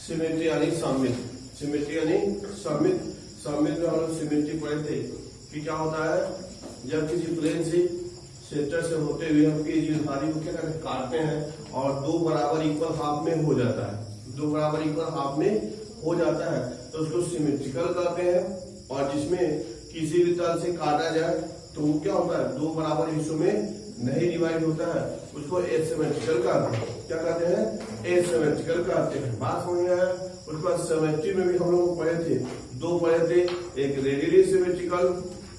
Symmetry यानी सममित, symmetry यानी सममित। सममित में हम लोग सिमेट्री पढ़े थे कि क्या होता है, जब किसी प्लेन से सेंटर से होते हुए हम किसी धारी को क्या करते हैं, काटते हैं और दो बराबर इक्वल हाफ में हो जाता है, दो बराबर इक्वल हाफ में हो जाता है तो उसको सिमेट्रिकल कहते हैं। और जिसमें किसी भी तल से काटा जाए तो वो क्या होता है, दो बराबर हिस्सों में नहीं डिवाइड होता है, उसको एसिमेट्रिकल कहते हैं। क्या कहते हैं, एसिमेट्रिकल कहते हैं। बात समझ में आया। उसके बाद सिमेट्री में भी हम लोग पढ़े थे, दो पढ़े थे, एक रेडियली सिमेट्रिकल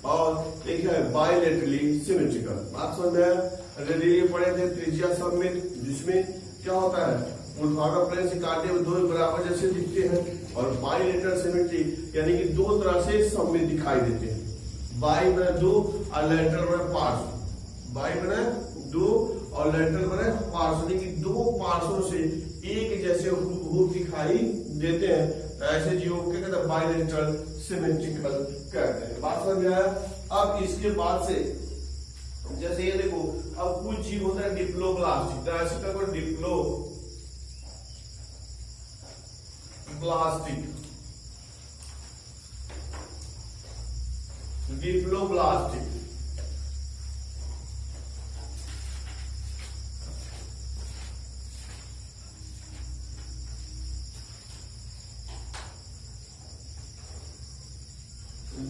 और एक है बायलेटरली सिमेट्रिकल। बात समझ में आया। रेडियली पढ़े थे त्रिज्या सममित, जिसमें क्या होता है, ऊर्ध्वाधर प्लेन से काटे हुए दो बराबर जैसे दिखते हैं। और बायलेटरल सिमेट्री यानी कि दो तरह से सममित दिखाई देते हैं। बाई बने दो और लेटरल बने पार्श्व, बाई बने दो और लेटरल बने पार्श्व, यानी कि दो पार्श्वों से एक जैसे हूबहू दिखाई देते हैं। तो ऐसे जीवों को क्या कहते हैं, बायलेटरल सिमेट्रिकल कहते हैं। बात समझ में आया। अब इसके बाद से जैसे ये देखो, अब कुछ जीव होता है डिप्लोब्लास्टिक, तो ऐसे करो डिप्लोब्लास्टिक, डिप्लोब्लास्टिक।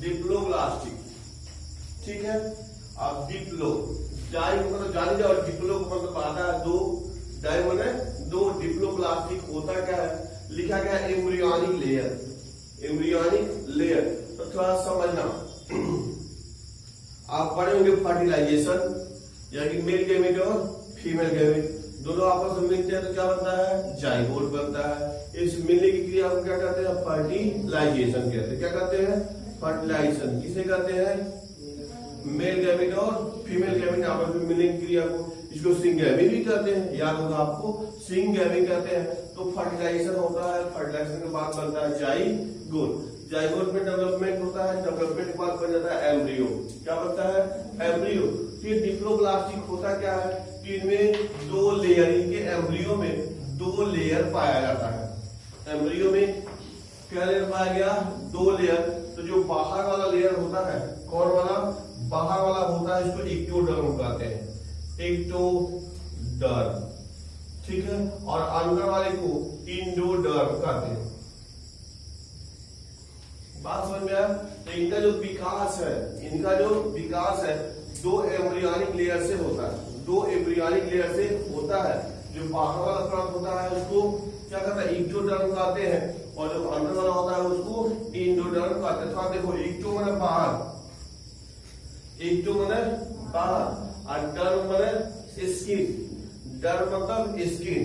डिप्लोब्लास्टिक, ठीक है। अब डिप्लो डाई मतलब जाने जाओ, डिप्लो को मतलब आता है दो, डाई माने दो, डिप्लोब्लास्टिक होता क्या है, लिखा गया एम्ब्रियोनिक लेयर, एम्ब्रियोनिक लेयर। तो थोड़ा समझना, आप पढ़े होंगे फर्टिलाइजेशन, यानी कि मेल गैमेट और फीमेल गैमेट दोनों आपस में मिलते हैं तो क्या बनता है, जाइगोट बनता है। इस मिलने की क्रिया को क्या कहते हैं, फर्टिलाइजेशन कहते हैं। क्या कहते हैं, फर्टिलाइजेशन। किसे कहते हैं, मेल गैमेट और फीमेल गैमेट आपस में मिलने की क्रिया को, इसको सिंगैमी भी कहते हैं, याद होगा आपको, सिंगैमी कहते हैं। तो फर्टिलाइजेशन होता है, फर्टिलाइजेशन के बाद बनता है जाइगोट, जाइगोट में डेवलपमेंट होता है, डेवलपमेंट के बाद बन जाता है एम्ब्रियो। क्या बनता है, एम्ब्रियो। फिर डिप्लोब्लास्टिक होता क्या है कि इनमें दो लेयर, इनके एम्ब्रियो में दो लेयर पाया जाता है। एम्ब्रियो में क्या लेयर पाया गया, दो लेयर। तो जो बाहर वाला लेयर होता है, कौन वाला, बाहर वाला होता है, इसको एक्टोडर्म कहते हैं, एक्टोडर्म, ठीक है। और अंदर वाले को इंडोडर्म कहते हैं। बात समझ में आया। तो इनका जो विकास है, इनका जो विकास है दो एम्ब्रियोनिक लेयर से होता है, दो एम्ब्रियोनिक लेयर से होता है। जो बाहर वाला प्रांत होता है उसको क्या कहते हैं, एक्टोडर्म कहते हैं, और जो अंदर वाला होता है उसको इंडोडर्म कहते हैं। तो देखो, एक्टो माने बाहर, एक्टो माने बाहर और डर्म माने स्किन, डर्म मतलब स्किन।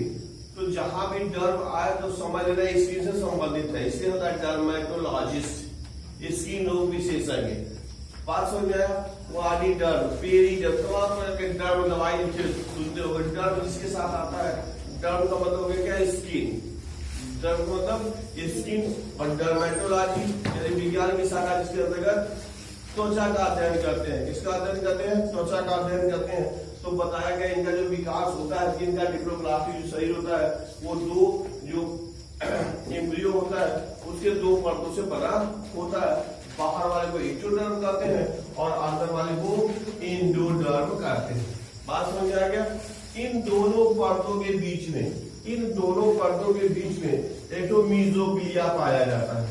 तो जहां भी डर्म आए तो समझ लेना स्किन से संबंधित है, इसलिए होता है डर्मेटोलॉजिस्ट, स्किन रोग विशेषज्ञ। बात समझ में आया। वो आदि डर्म, पेरिडर्म, तमाम के डर्म दवाई सुनते हो। डर्म जिसके साथ आता है, डर्म का मतलब हो गया क्या, स्किन, डर्म मतलब स्किन। और डर्मेटोलॉजी यानी विज्ञान की शाखा जिसके अंतर्गत त्वचा का अध्ययन करते हैं। किसका अध्ययन करते हैं, त्वचा का अध्ययन करते हैं। तो बताया गया इनका जो विकास होता है, इनका डिप्लोब्लास्टिक जो शरीर होता है वो दो जो एम्ब्रियो होता है उसके दो परतों से बना होता है। बाहर वाले को एक्टोडर्म कहते हैं और अंदर वाले को इंडोडर्म कहते हैं। बात समझ में आ गया। इन दोनों परतों के बीच में, इन दोनों परतों के बीच में एक तो मीजोग्लिया पाया जाता है,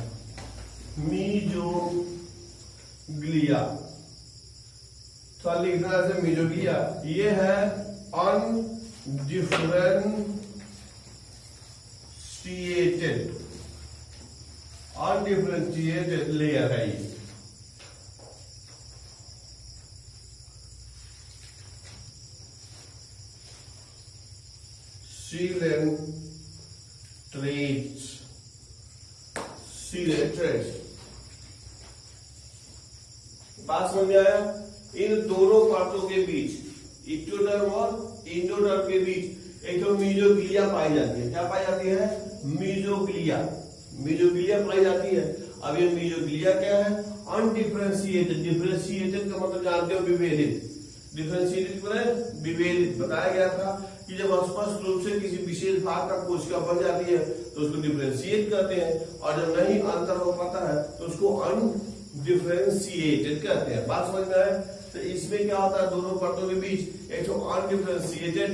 मीजोग्लिया, तो लिखना है मीजोग्लिया। ये है अनडिफरेंशिएटेड लेयर है ये। सीलेंट्रेट्स, बात समझ में आया। इन दोनों परतों के बीच, एक्टोडर्म और इंडोडर्म के बीच एक तो मीजोग्लिया पाई जाती है। क्या पाई जाती है, मीजोग्लिया, मीजोग्लिया पाई जाती है। अब ये मीजोग्लिया क्या है, अनडिफरेंशिएटेड, डिफरेंशिएटेड का मतलब जानते हो विभेदित, डिफरेंशिएटेड मतलब विभेदित। बताया गया था कि जब स्पष्ट रूप से किसी विशेष भाग का कोशिका बन जाती है तो उसको डिफरेंशिएट कहते हैं, और जब नहीं अंतर हो पाता है तो उसको अनडिफरेंशिएटेड कहते हैं। बात समझ में आए? तो इसमें क्या होता है, दोनों परतों के बीच एक तो अनडिफरेंशिएटेड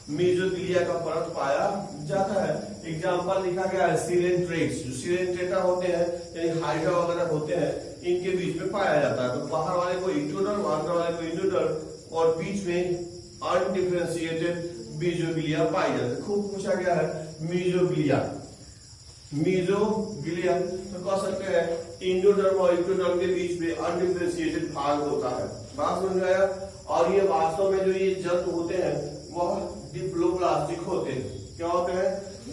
मेसोग्लिया का परत पाया जाता है। एग्जाम्पल लिखा गया है सिलेंट्रेट्स, जो सिलेंट्रेटा होते हैं यानी हाइड्रा वगैरह होते हैं, इनके बीच में पाया जाता है। तो बाहर वाले को एक्टोडर्म, अंदर वाले को एंडोडर्म, और बीच में अनडिफरेंशिएटेड मेसोग्लिया पाई जाती है। खूब पूछा गया है मेसोग्लिया, मेसोग्लिया तो कह सकते हैं एंडोडर्म और एक्टोडर्म के बीच में अनडिफरेंशिएटेड भाग होता है। बात समझ में आया? और ये वास्तव में जो ये जंतु होते हैं वह डिप्लोब्लास्टिक होते हैं। क्या होते हैं?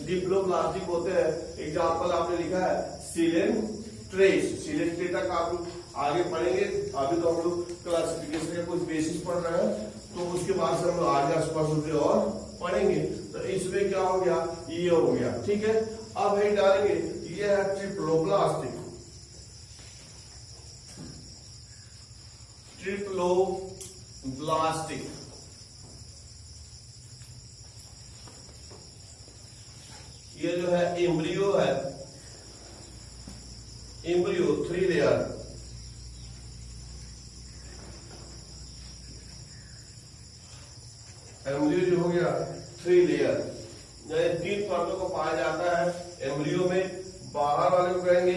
डिप्लोब्लास्टिक होते हैं। एग्जाम्पल आपने लिखा है सिलेंट्रेट्स, सिलेंट्रेटा का आप आगे पढ़ेंगे। अभी तो हम लोग क्लासिफिकेशन का कुछ बेसिस पढ़ रहे हैं, तो उसके बाद से हम लोग आगे स्पष्ट रूप से और पढ़ेंगे। तो इसमें क्या हो गया, ये हो गया, ठीक है। अब हम डालेंगे, ये है ट्रिप्लोब्लास्टिक, ट्रिप्लोब्लास्टिक। ये जो है एम्ब्रियो है, एम्ब्रियो 3 लेयर, एम्ब्रियो जो हो गया 3 लेयर, यानी 3 परतों को पाया जाता है एम्ब्रियो में। बाहर वाले को कहेंगे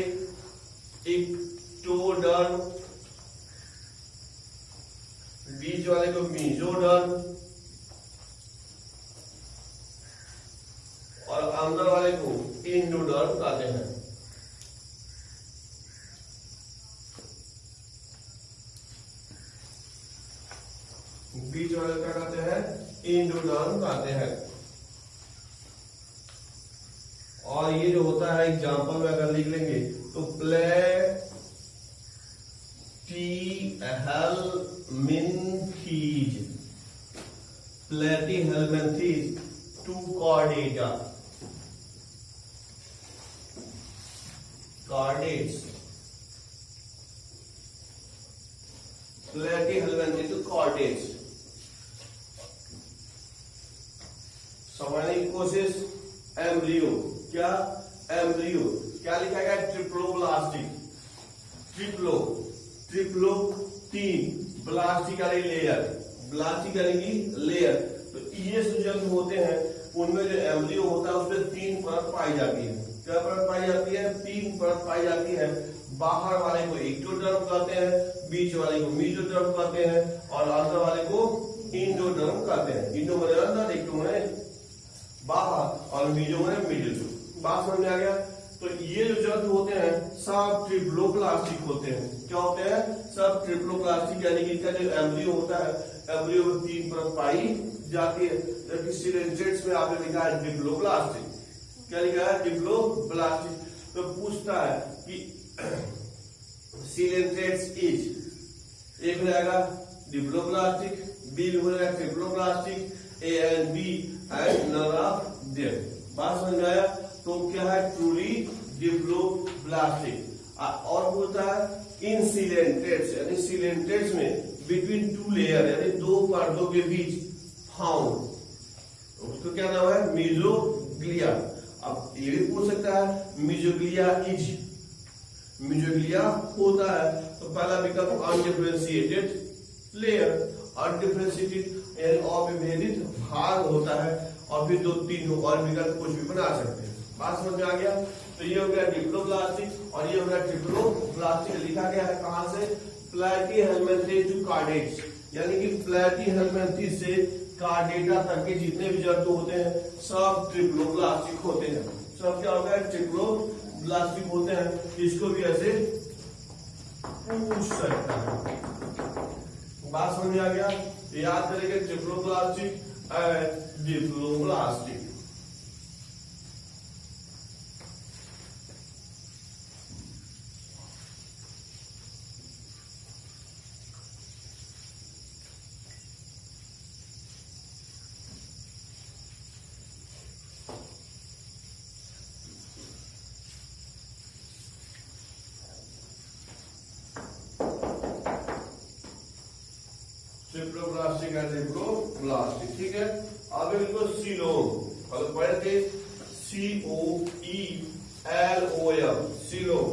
एक्टोडर्म, बीच वाले को मेसोडर्म, और अंदर वाले को एंडोडर्म कहते हैं। बीच वाले क्या कहते हैं? एंडोडर्म कहते हैं। और ये जो होता है एग्जाम्पल में अगर लिख लेंगे तो प्लेटीहेलमिन्थीज, प्लेटीहेलमिन्थीज 2 कॉर्डेटा, कॉर्डेट्स, प्लेटीहेलमिन्थीज 2 कॉर्डेट्स। समझने की कोशिश। एम्ब्रियो, क्या एम्ब्रियो क्या लिखा गया? ट्रिप्लोब्लास्टिक, ट्रिप्लो, ट्रिप्लो 3, ब्लास्टिक यानी लेयर, ब्लास्टिक यानी लेयर। तो ये जो जंतु होते हैं उनमें जो एम्ब्रियो होता है उसमें 3 परत पाई जाती है। क्या परत पाई जाती है? 3 परत पाई जाती है। बाहर वाले को एक्टोडर्म कहते हैं, बीच वाले को मेसोडर्म कहते हैं, और अंदर वाले को एंडोडर्म कहते हैं। एंडो माने अंदर, एक्टो माने बाहर, और मेसो माने मिडिल। बात समझ में आ गया? तो ये जो जंतु होते हैं सब ट्रिप्लोब्लास्टिक होते हैं। क्या होते हैं? सब ट्रिप्लोब्लास्टिक, यानी कि इनका जो एम्ब्रियो होता है, एम्ब्रियो में 3 परत पाई जाती है। जबकि सिलेंट्रेट्स में आपने लिखा है डिप्लोब्लास्टिक। क्या लिखा है? डिप्लोब्लास्टिक। तो पूछता है कि सिलेंट्रेट्स इज, एक हो जाएगा डिप्लोब्लास्टिक, बी हो जाएगा triploblastic, A and B and none of them. बात समझ में आया? तो क्या है? Truly diploblastic. और बोलता है इन सिलेंट्रेट्स, यानी सिलेंट्रेट्स में बिटवीन 2 लेयर, यानी 2 परतों के बीच फाउंड, उसको क्या नाम है? मेसोग्लिया। अब ये भी पूछ सकता है मेसोग्लिया इज, मेसोग्लिया होता है। तो पहला विकल्प अनडिफरेंशिएटेड लेयर, अनडिफरेंशिएटेड यानी अविभेदित भाग होता है। और फिर 2-3 और विकल्प कुछ भी बना सकते हैं। बात समझ में आ गया? तो ये हो गया डिप्लोब्लास्टिक और ये हो गया ट्रिप्लोब्लास्टिक। लिखा गया है कहां से? प्लेटीहेलमिन्थीज 2 कॉर्डेट्स, यानी कि प्लेटीहेलमिन्थीज से कार्डेटा तक के जितने भी जंतु होते हैं सब ट्रिप्लोब्लास्टिक होते हैं। सब क्या होता है? ट्रिप्लोब्लास्टिक होते हैं। इसको भी ऐसे पूछ सकता है। बात समझ में आ गया? याद करेंगे triploblastic and diploblastic. Triploblastic and diploblastic, ठीक है। अब इनको सीलोम और पढ़े थे COELOM coelom.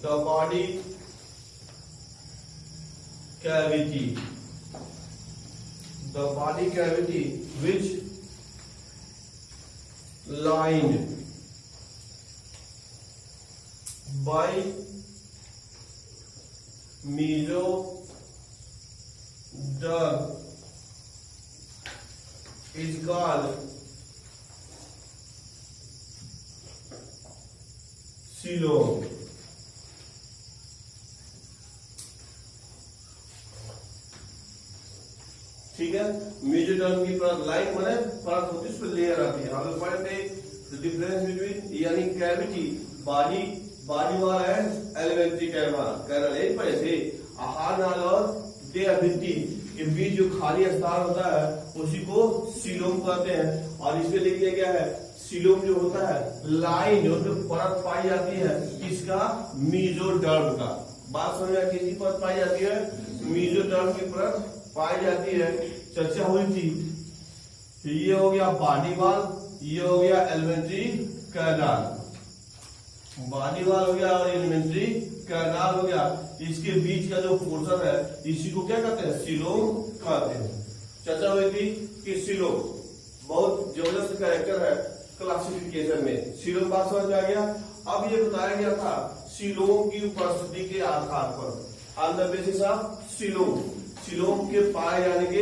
The body cavity, the body cavity which lined by mesoderm is called coelom। ठीक है, मेसोडर्म की परत लाइन माने परत होती है, उस पर लेयर आती है। हम लोग पढ़े थे डिफरेंस बिटवीन यानी कैविटी बॉडी वाला एंड एलिमेंट्री कैनाल एक पढ़े थे। आहार नाल और देह भित्ति के बीच जो खाली स्थान होता है उसी को सीलोम कहते हैं। और इसमें लिख दिया गया है सीलोम जो होता है लाइन जो परत पाई जाती है किसका, मेसोडर्म का। बात समझ में, किसकी परत पाई जाती है, मेसोडर्म की परत पाई जाती है। चर्चा हुई थी, ये हो गया बॉडी वॉल, ये हो गया एलिमेंट्री कैनाल। बॉडी वॉल हो गया और एलिमेंट्री कैनाल हो गया, इसके बीच का जो पोर्शन है इसी को क्या कहते हैं, सीलोम कहते हैं। चर्चा हुई थी कि सीलोम बहुत जबरदस्त कैरेक्टर है क्लासिफिकेशन में। सीलोम बात समझ में आ गया। अब ये बताया गया था सीलोम की उपस्थिति के आधार पर, on the basis of coelom, coelom के पाए जाने के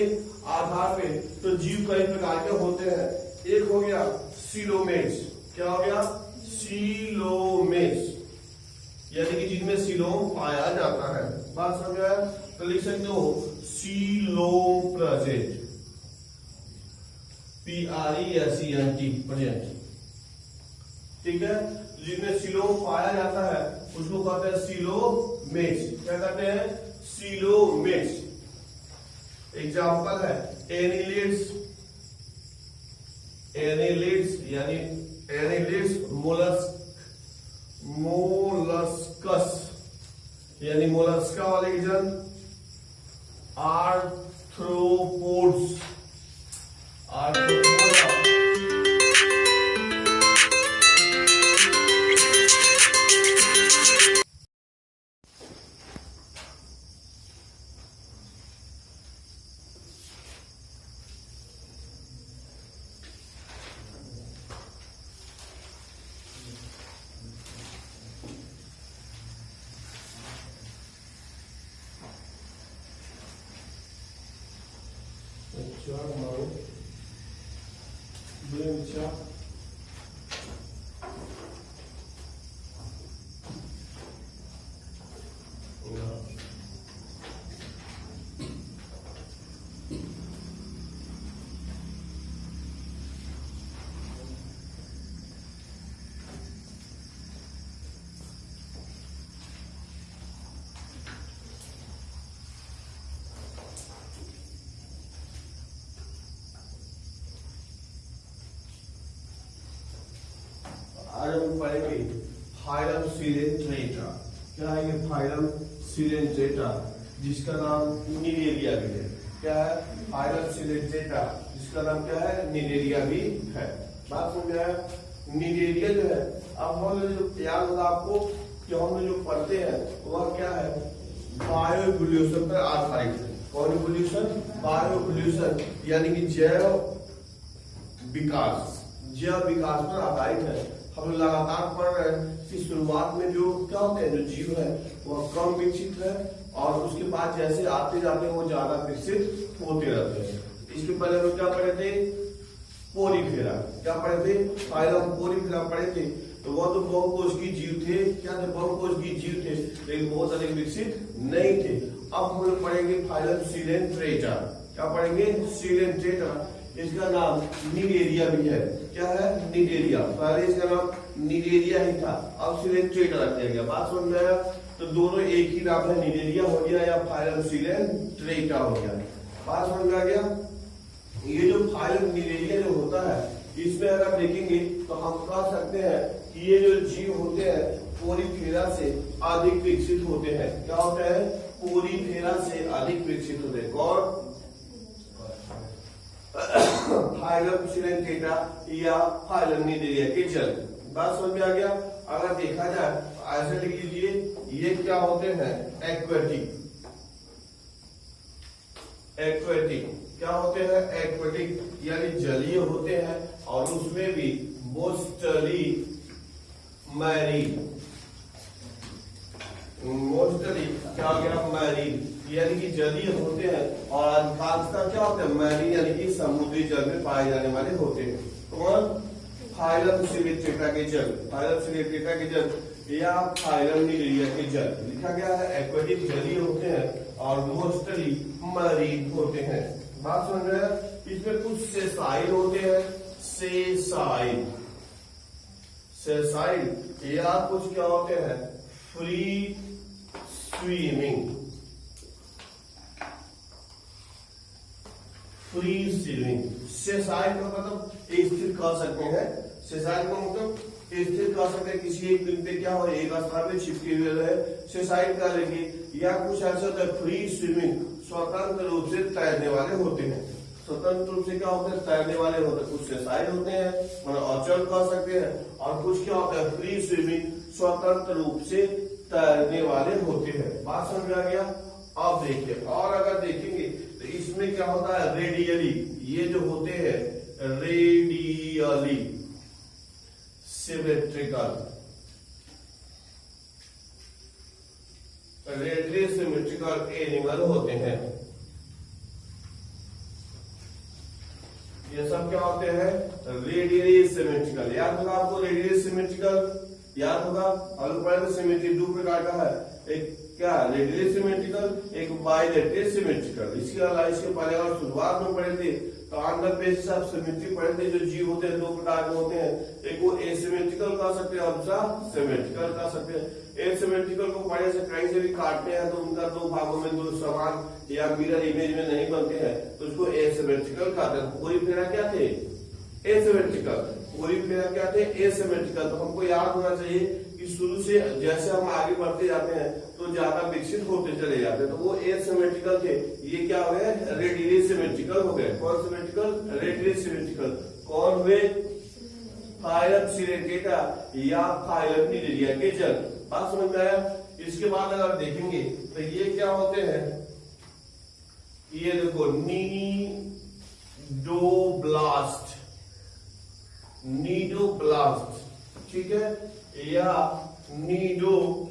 आधार पे तो जीव कई प्रकार के होते हैं। एक हो गया सीलोमेट्स, क्या हो गया, सीलोमेट्स यानी कि जिनमें सीलोम पाया जाता है। बात समझ में आया, तो लिख सकते हो सीलोम प्रेजेंट, PRESENT प्रेजेंट। ठीक है, जिनमें सीलोम पाया जाता है उसको कहते हैं सीलोमेट्स। क्या कहते हैं, सीलोमेट्स। एग्जाम्पल है एनिलिड्स, एनिलिड्स यानी एनिलिड्स, मोलस्कस यानी मोलस्का वाले जन, आर्थ्रोपोड्स, आज हम पढ़ेंगे फाइलम सिलेंट्रेटा। क्या है ये फाइलम सिलेंट्रेटा, जिसका नाम निडेरिया भी है। क्या है, फाइलम सिलेंट्रेटा, जिसका नाम क्या है, निडेरिया भी है। बात समझ आया। निडेरिया जो है, अब हम लोग जो याद होगा आपको कि हम लोग जो पढ़ते हैं वह क्या है, बायो इवोल्यूशन पर आधारित है। कौन इवोल्यूशन, बायो इवोल्यूशन यानी कि जैव विकास पर आधारित है। हम लगातार पढ़ रहे हैं कि शुरुआत में जो क्या होते हैं, जो जीव है वह कम विकसित है और उसके बाद जैसे आते जाते हैं वो ज्यादा विकसित होते रहते हैं। इसके पहले हम क्या पढ़े थे, पोरीफेरा। क्या पढ़े थे, फाइलम पोरीफेरा पढ़े थे। तो वह तो बहुकोशिकीय जीव थे। क्या थे, बहुकोशिकीय जीव थे, लेकिन बहुत अधिक विकसित नहीं थे। अब हम लोग पढ़ेंगे फाइलम सिलेंट्रेटा। क्या पढ़ेंगे, सिलेंट्रेटा। इसका नाम निडेरिया भी है। क्या है, निडेरिया। पहले इसका नाम निडेरिया ही था, अब सिलेंट्रेटा रख दिया गया। बात समझ में आया। तो दोनों एक ही नाम है, निडेरिया हो गया या फाइलम सिलेंट्रेटा हो गया। बात समझ में आ गया। ये जो फाइलम निडेरिया जो होता है, इसमें अगर देखेंगे तो हम कह सकते हैं कि ये जो जीव होते हैं पोरीफेरा से अधिक विकसित होते हैं। क्या होते हैं? पोरीफेरा से अधिक विकसित होते हैं। कौन? फाइलम सिलेंटेटा या फाइलम निडेरिया के जल। बात समझ में आ गया? अगर देखा जाए ऐसे लिख लीजिए, ये क्या होते हैं? एक्वेटिक। एक्वेटिक क्या होते हैं? एक्वेटिक यानी जलीय होते हैं, और उसमें भी मोस्टली मैरीन। मोस्टली क्या हो गया? मैरीन यानी कि जलीय होते हैं, और अधिकांशतः क्या होते हैं? मैरीन यानी कि समुद्री जल में पाए जाने वाले होते हैं। कौन? फाइलम सिलिट्रेटा के जल। फाइलम सिलिट्रेटा के जल या फाइलम निडेरिया के जल लिखा गया है। एक्वेटिक जलीय होते हैं और मोस्टली मैरीन होते हैं। बात समझ रहे हैं? इसमें कुछ सेसाइल होते हैं। सेसाइल सेसाइल या कुछ क्या होते हैं? Free swimming. Free swimming sessile का मतलब स्थिर कह सकते हैं। सेसाइल का मतलब स्थिर कह सकते हैं, किसी एक बिंदु पे क्या हो, एक स्थान पे चिपके हुए रहे, सेसाइल कह लेंगे। या कुछ ऐसा होता है फ्री स्विमिंग, स्वतंत्र रूप से तैरने वाले होते हैं। स्वतंत्र रूप से क्या होते हैं? तैरने वाले होते हैं। कुछ सेसाइल होते हैं, मतलब अचल कह सकते हैं, और कुछ क्या होता है? फ्री स्विमिंग, स्वतंत्र रूप से तैरने वाले होते हैं। बात समझ में आ गया? अब देखिए, और अगर देखेंगे तो इसमें क्या होता है? रेडियली, ये जो होते हैं radially symmetrical, radially symmetrical animal होते हैं। ये सब क्या होते हैं? Radially symmetrical. याद होगा आपको? रेडियली सिमेट्रिकल याद होगा? और पहले सिमेट्री दो प्रकार का है, एक क्या? रेडियली सिमेट्रिकल, एक बाइलेटरल सिमेट्रिकल। इसके अलावा इसके पहले अगर शुरुआत में पढ़े थे तो अंडर बेसिस ऑफ सिमेट्री पढ़े थे। जो जीव होते हैं दो प्रकार के होते हैं, एक वो एसिमेट्रिकल कह सकते हैं, दूसरा सिमेट्रिकल कह सकते हैं। एसिमेट्रिकल को पढ़े से कहीं से भी काटते हैं तो उनका दो भागों में दो समान या मिरर इमेज में नहीं बनते हैं, तो उसको एसिमेट्रिकल कहते हैं। पोरीफेरा क्या थे? एसिमेट्रिकल। पोरीफेरा क्या थे? एसिमेट्रिकल। तो हमको याद होना चाहिए कि शुरू से जैसे हम आगे बढ़ते जाते हैं तो ज्यादा विकसित होते चले जाते हैं। तो वो एसिमेट्रिकल थे, ये क्या हो गए? रेडियली सिमेट्रिकल हो गए। कौन सिमेट्रिकल? Radially symmetrical. कौन हुए? फाइलम सिलेंटेटा या फाइलम निडेरिया के जल। बात समझ में आया? इसके बाद अगर देखेंगे तो ये क्या होते हैं? ये देखो नीडोब्लास्ट, नीडोब्लास्ट, ठीक है, या नीडोसाइट्स,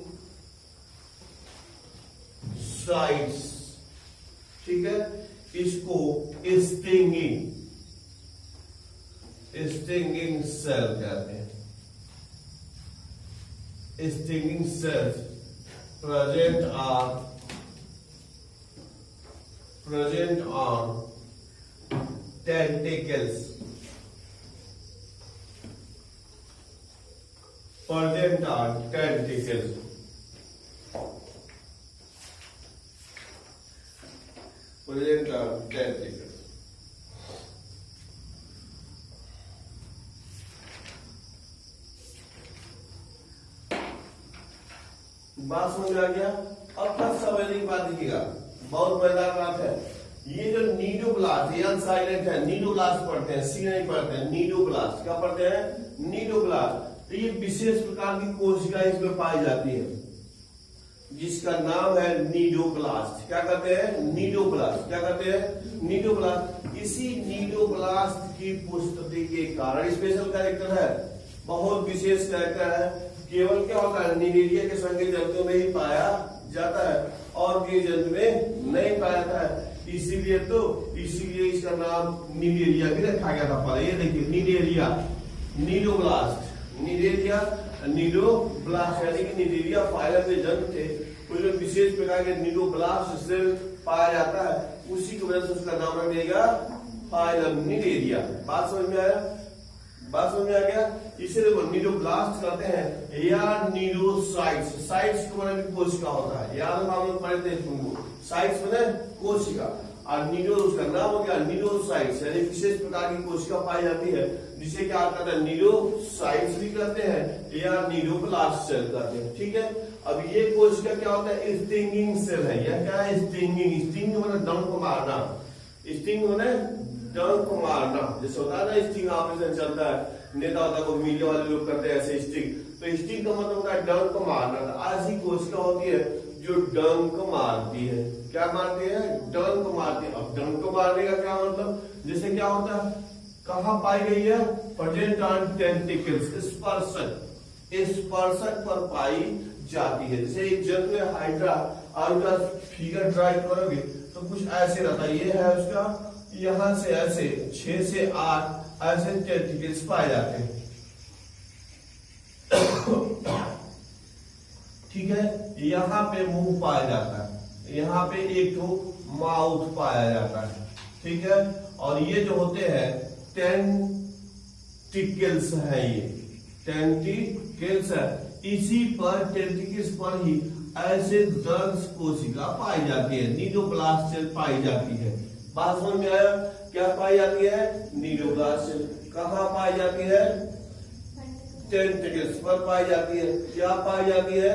ठीक है। इसको स्टिंगिंग सेल कहते हैं। Stinging cells present on tentacles, present on tentacles, present on tentacles। बात समझ आ गया? अब तक समझने की बात देखिएगा, बहुत मजेदार बात है। ये जो नीडोब्लास्ट, ये अनसाइलेंट है, नीडोब्लास्ट पढ़ते हैं, सी नहीं पढ़ते हैं, नीडोब्लास्ट। क्या पढ़ते हैं? नीडोब्लास्ट। तो ये विशेष प्रकार की कोशिका इसमें पाई जाती है जिसका नाम है नीडोब्लास्ट। क्या कहते हैं? नीडोब्लास्ट। क्या कहते हैं? नीडोब्लास्ट। इसी नीडोब्लास्ट की उपस्थिति के कारण स्पेशल कैरेक्टर है, बहुत विशेष कैरेक्टर है। केवल क्या होता है? निडेरिया के संगे जंतु में ही पाया जाता है और ये जंतु में नहीं पाया जाता है। इसीलिए इसका नाम निडेरिया भी रखा गया था पहले। ये देखिए निडेरिया, नीडोब्लास्ट, निडेरिया, नीडोब्लास्ट यानी कि निडेरिया फाइलम में जंतु थे, उसमें विशेष प्रकार के नीडोब्लास्ट से पाया जाता है, उसी की वजह से उसका नाम रख दिया फाइलम निडेरिया। बात समझ में आया? बात समझ में आ गया? इसे देखो नीडोब्लास्ट कहते हैं या नीडोसाइट्स। साइट्स को मैंने कोशिका होता है, याद हम लोग पढ़े थे इसको। साइट्स मैंने कोशिका। और नीडो उसका नाम हो गया नीडोसाइट्स, यानी विशेष प्रकार की कोशिका पाई जाती है जिसे क्या कहते हैं नीडोसाइट्स भी कहते हैं या नीडोब्लास्ट सेल कहते हैं। ठीक है, अब ये कोशिका क्या होता है स्टिंगिंग सेल है। यह क्या है स्टिंगिंग, स्टिंग मतलब डंक मारना, स्टिंग मतलब डंक मारना। जैसे होता है ना स्टिंग ऑपरेशन चलता है, नेता होता को मीडिया वाले लोग करते हैं ऐसे स्टिंग, तो स्टिंग का मतलब होता है डंक मारना। ऐसी कोशिका होती है जो डंक मारती है। क्या मारती है? डंक मारती है। अब डंक मारने का क्या मतलब, जैसे क्या होता है, कहां पाई गई है? प्रेजेंट ऑन टेंटिकल्स, स्पर्शक, स्पर्शक पर पाई जाती है। जैसे एक जंतु है हाइड्रा, और उसका फिगर ड्राई करोगे तो कुछ ऐसे रहता है। ये है उसका, यहां से ऐसे 6 से 8 ऐसे टेंटिकल्स पाए जाते हैं। ठीक है, यहाँ पे मुंह पाया जाता है, यहाँ पे एक तो माउथ पाया जाता है। ठीक है, और ये जो होते हैं टेंटिकल्स है, ये टेंटिकल्स है। इसी पर टेंटिकल्स पर ही ऐसे 10 कोशिका पाई जाती है, नीडोब्लास्ट सेल पाई जाती है। बात समझ में आया? क्या पाई जाती है? Cnidoblast cell. कहाँ पाई जाती है? टेंटिकल्स पर पाई जाती है। क्या पाई जाती है?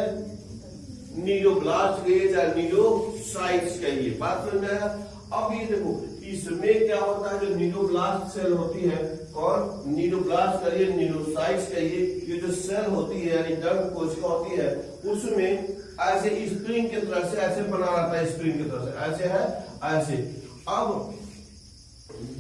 नीडोब्लास्ट कहिए या नीडोसाइट्स कहिए। बात समझ में आया? अब ये देखो इसमें क्या होता है, जो नीडोब्लास्ट सेल होती है, कौन? नीडोब्लास्ट कहिए नीडोसाइट्स कहिए, ये जो सेल होती है यानी डंक कोशिका होती है, उसमें ऐसे स्प्रिंग की तरह से ऐसे बना रहता है, स्प्रिंग की तरह से ऐसे है, ऐसे। अब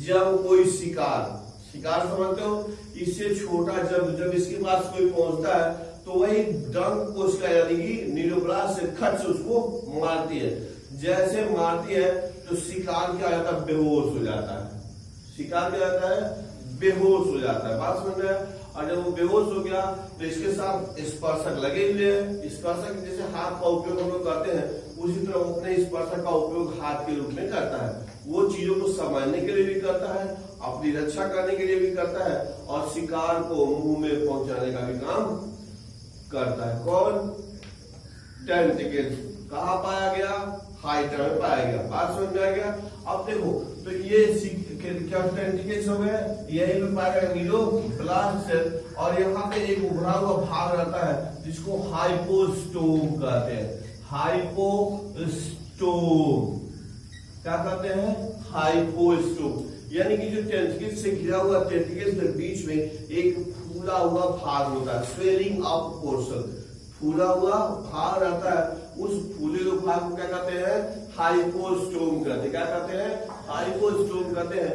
जब कोई शिकार समझते हो, इससे छोटा जब इसके पास कोई पहुंचता है तो वही डंक कोशिका यानी कि नीडोब्लास्ट से खट से उसको मारती है। जैसे मारती है तो शिकार क्या जाता है? बेहोश हो जाता है। शिकार क्या जाता है? बेहोश हो जाता है। बात समझ में? और जब वो बेहोश हो गया तो इसके साथ स्पर्शक लगे हुए हैं। स्पर्शक जैसे हाथ का उपयोग हम लोग करते हैं, उसी तरह वो अपने स्पर्शक का उपयोग हाथ के रूप में करता है। वो चीजों को समझने के लिए भी करता है, अपनी रक्षा करने के लिए भी करता है, और शिकार को मुंह में पहुंचाने का भी काम करता है। कौन? टेंटिकल्स। कहाँ पाया गया? हाइड्रा में पाया गया। बात समझ में आ गया? अब देखो तो ये क्या टेंटिकल्स हो गए, यही में पाया गया नीडोब्लास्ट सेल, और यहाँ पे एक उभरा हुआ भाग रहता है जिसको हाइपोस्टोम कहते हैं। हाइपोस्टोम क्या कहते हैं? हाइपोस्टोम, यानी कि जो टेंटिकल्स से घिरा हुआ टेंटिकल्स के बीच में एक फूला हुआ भाग होता है, स्वेलिंग अप पोर्शन, फूला हुआ भाग रहता है। उस फूले हुए भाग को क्या कहते हैं? हाइपोस्टोम कहते हैं। क्या कहते हैं? हाइपोस्टोम कहते हैं।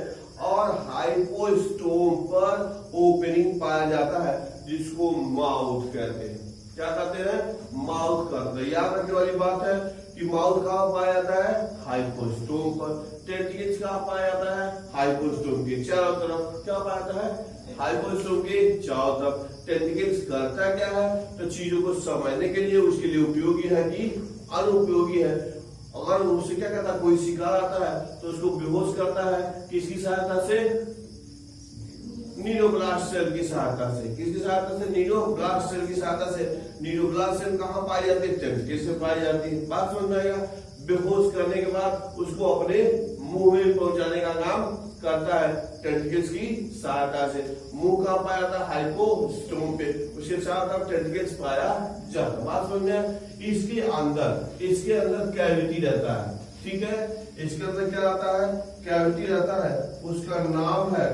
और हाइपोस्टोम पर ओपनिंग पाया जाता है जिसको माउथ कहते हैं। क्या कहते हैं? माउथ कहते हैं। याद रखने वाली बात है कि माउथ कहाँ पाया जाता है? हाइपोस्टोम पर। टेंटिकल्स कहाँ पाया जाता है? हाइपोस्टोम के चारों तरफ। क्या पाया जाता है? हाइपोस्टोम के चारों तरफ। टेंटिकल्स करता क्या है? तो चीजों को समझने के लिए उसके लिए उपयोगी है कि अनुपयोगी है। अगर उससे क्या करता है, कोई शिकार आता है तो उसको बेहोश करता है, किसकी सहायता से? नीडोब्लास्ट सेल की सहायता से। किसकी सहायता से? नीडोब्लास्ट सेल की सहायता से। नीडोब्लास्ट सेल कहाँ पाई जाती है? टेंटिकल्स से पाई जाती है। बात समझ में आएगा? बेहोश करने के बाद उसको अपने मुंह में पहुंचाने का काम करता है टेंटिकल्स की सहायता से। मुंह कहाँ पाया जाता है? हाइपोस्टोम पे, उसके साथ टेंटिकल्स पाया जाता है। बात समझ में? इसके अंदर कैविटी रहता है। ठीक है, इसके अंदर क्या रहता है? कैविटी रहता है, उसका नाम है,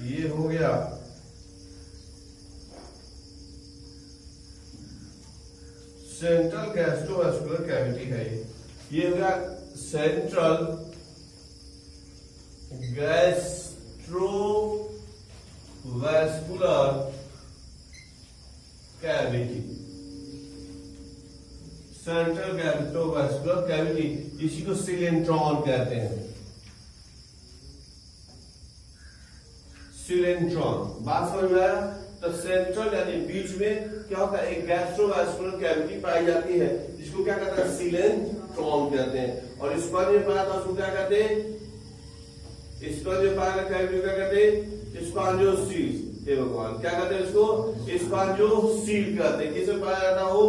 ये हो गया सेंट्रल गैस्ट्रोवास्कुलर कैविटी है। ये हो गया central gastrovascular cavity. Central gastrovascular cavity, इसी को सिलेंट्रॉन कहते हैं। सिलेंट्रॉन। बात समझ में आया? तो सेंट्रल यानी बीच में क्या होता है? एक गैस्ट्रोवास्कुलर कैविटी पाई जाती है जिसको क्या कहते हैं? सिलेंट्रॉन कहते हैं। और स्पंज में पाया था उसको क्या कहते हैं? स्पंज में पाया कैविटी क्या कहते हैं? स्पॉन्जियोसील। हे भगवान, क्या कहते हैं इसको? स्पॉन्जियोसील कहते हैं। किसमें पाया जाता हो?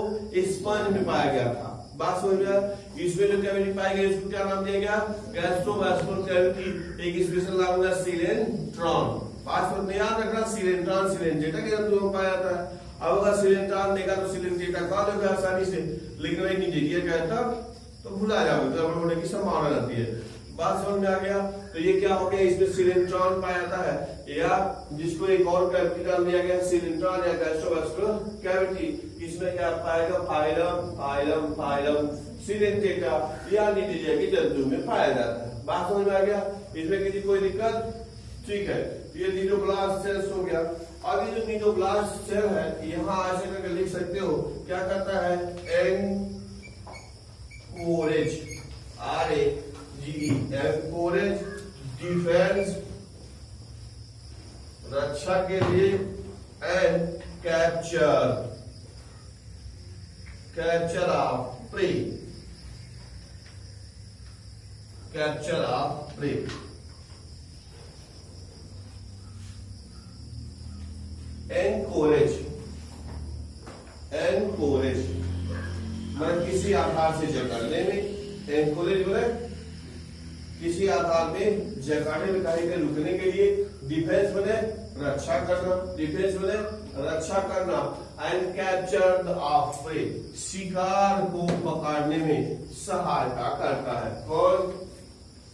स्पंज में पाया गया था। बात समझ में आया? इसमें जो कैविटी पाई गई इसको क्या नाम दिया गया? Gastrovascular cavity. एक स्पेशल नाम है सिलेंट्रॉन। बात में ध्यान रखना, सिलेंट्रॉन सिलेंजेटा के जंतु में पाया जाता है। अब अगर सिलेंट्रॉन देखा तो सिलेंजेटा का दोगे आसानी से, लेकिन वही नीचे दिया गया था तो भुला जाओगे, तो होने की संभावना रहती है। बात समझ में आ गया? तो ये क्या हो गया, इसमें सिलेंट्रॉन पाया जाता है, या जिसको एक और कैविटी नाम दिया गया सिलेंट्रॉन या गैस्ट्रोवैस्कुलर कैविटी। इसमें क्या पाएगा? फाइलम फाइलम फाइलम सिलेंजेटा या नीचे के जंतु में पाया जाता है। बात समझ में आ गया? इसमें किसी कोई दिक्कत? ठीक है, ये नीडोब्लास्ट सेल्स हो गया। अब ये जो नीडोब्लास्ट सेल है, यहाँ ऐसे करके लिख सकते हो, क्या करता है? एनकोरेज, RAGE, एनकोरेज डिफेंस, रक्षा के लिए, and capture of prey, capture of prey. Anchorage, anchorage मैं किसी आधार से जकड़ने में, एनकोरेज बोले किसी आधार में जकड़ने में, कहीं के रुकने के लिए, डिफेंस बने रक्षा करना, डिफेंस बने रक्षा करना, एंड कैप्चर ऑफ प्रे शिकार को पकड़ने में सहायता करता है। कौन?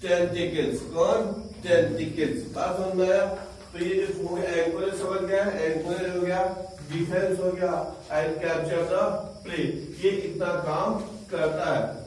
टेंटिकल्स। कौन? टेंटिकल्स। बात समझ में आया? तो ये जो हो गया एनकोरेज समझ गया, एनकोरेज हो गया, डिफेंस हो गया, एंड कैप्चर द प्रे, ये इतना काम करता है।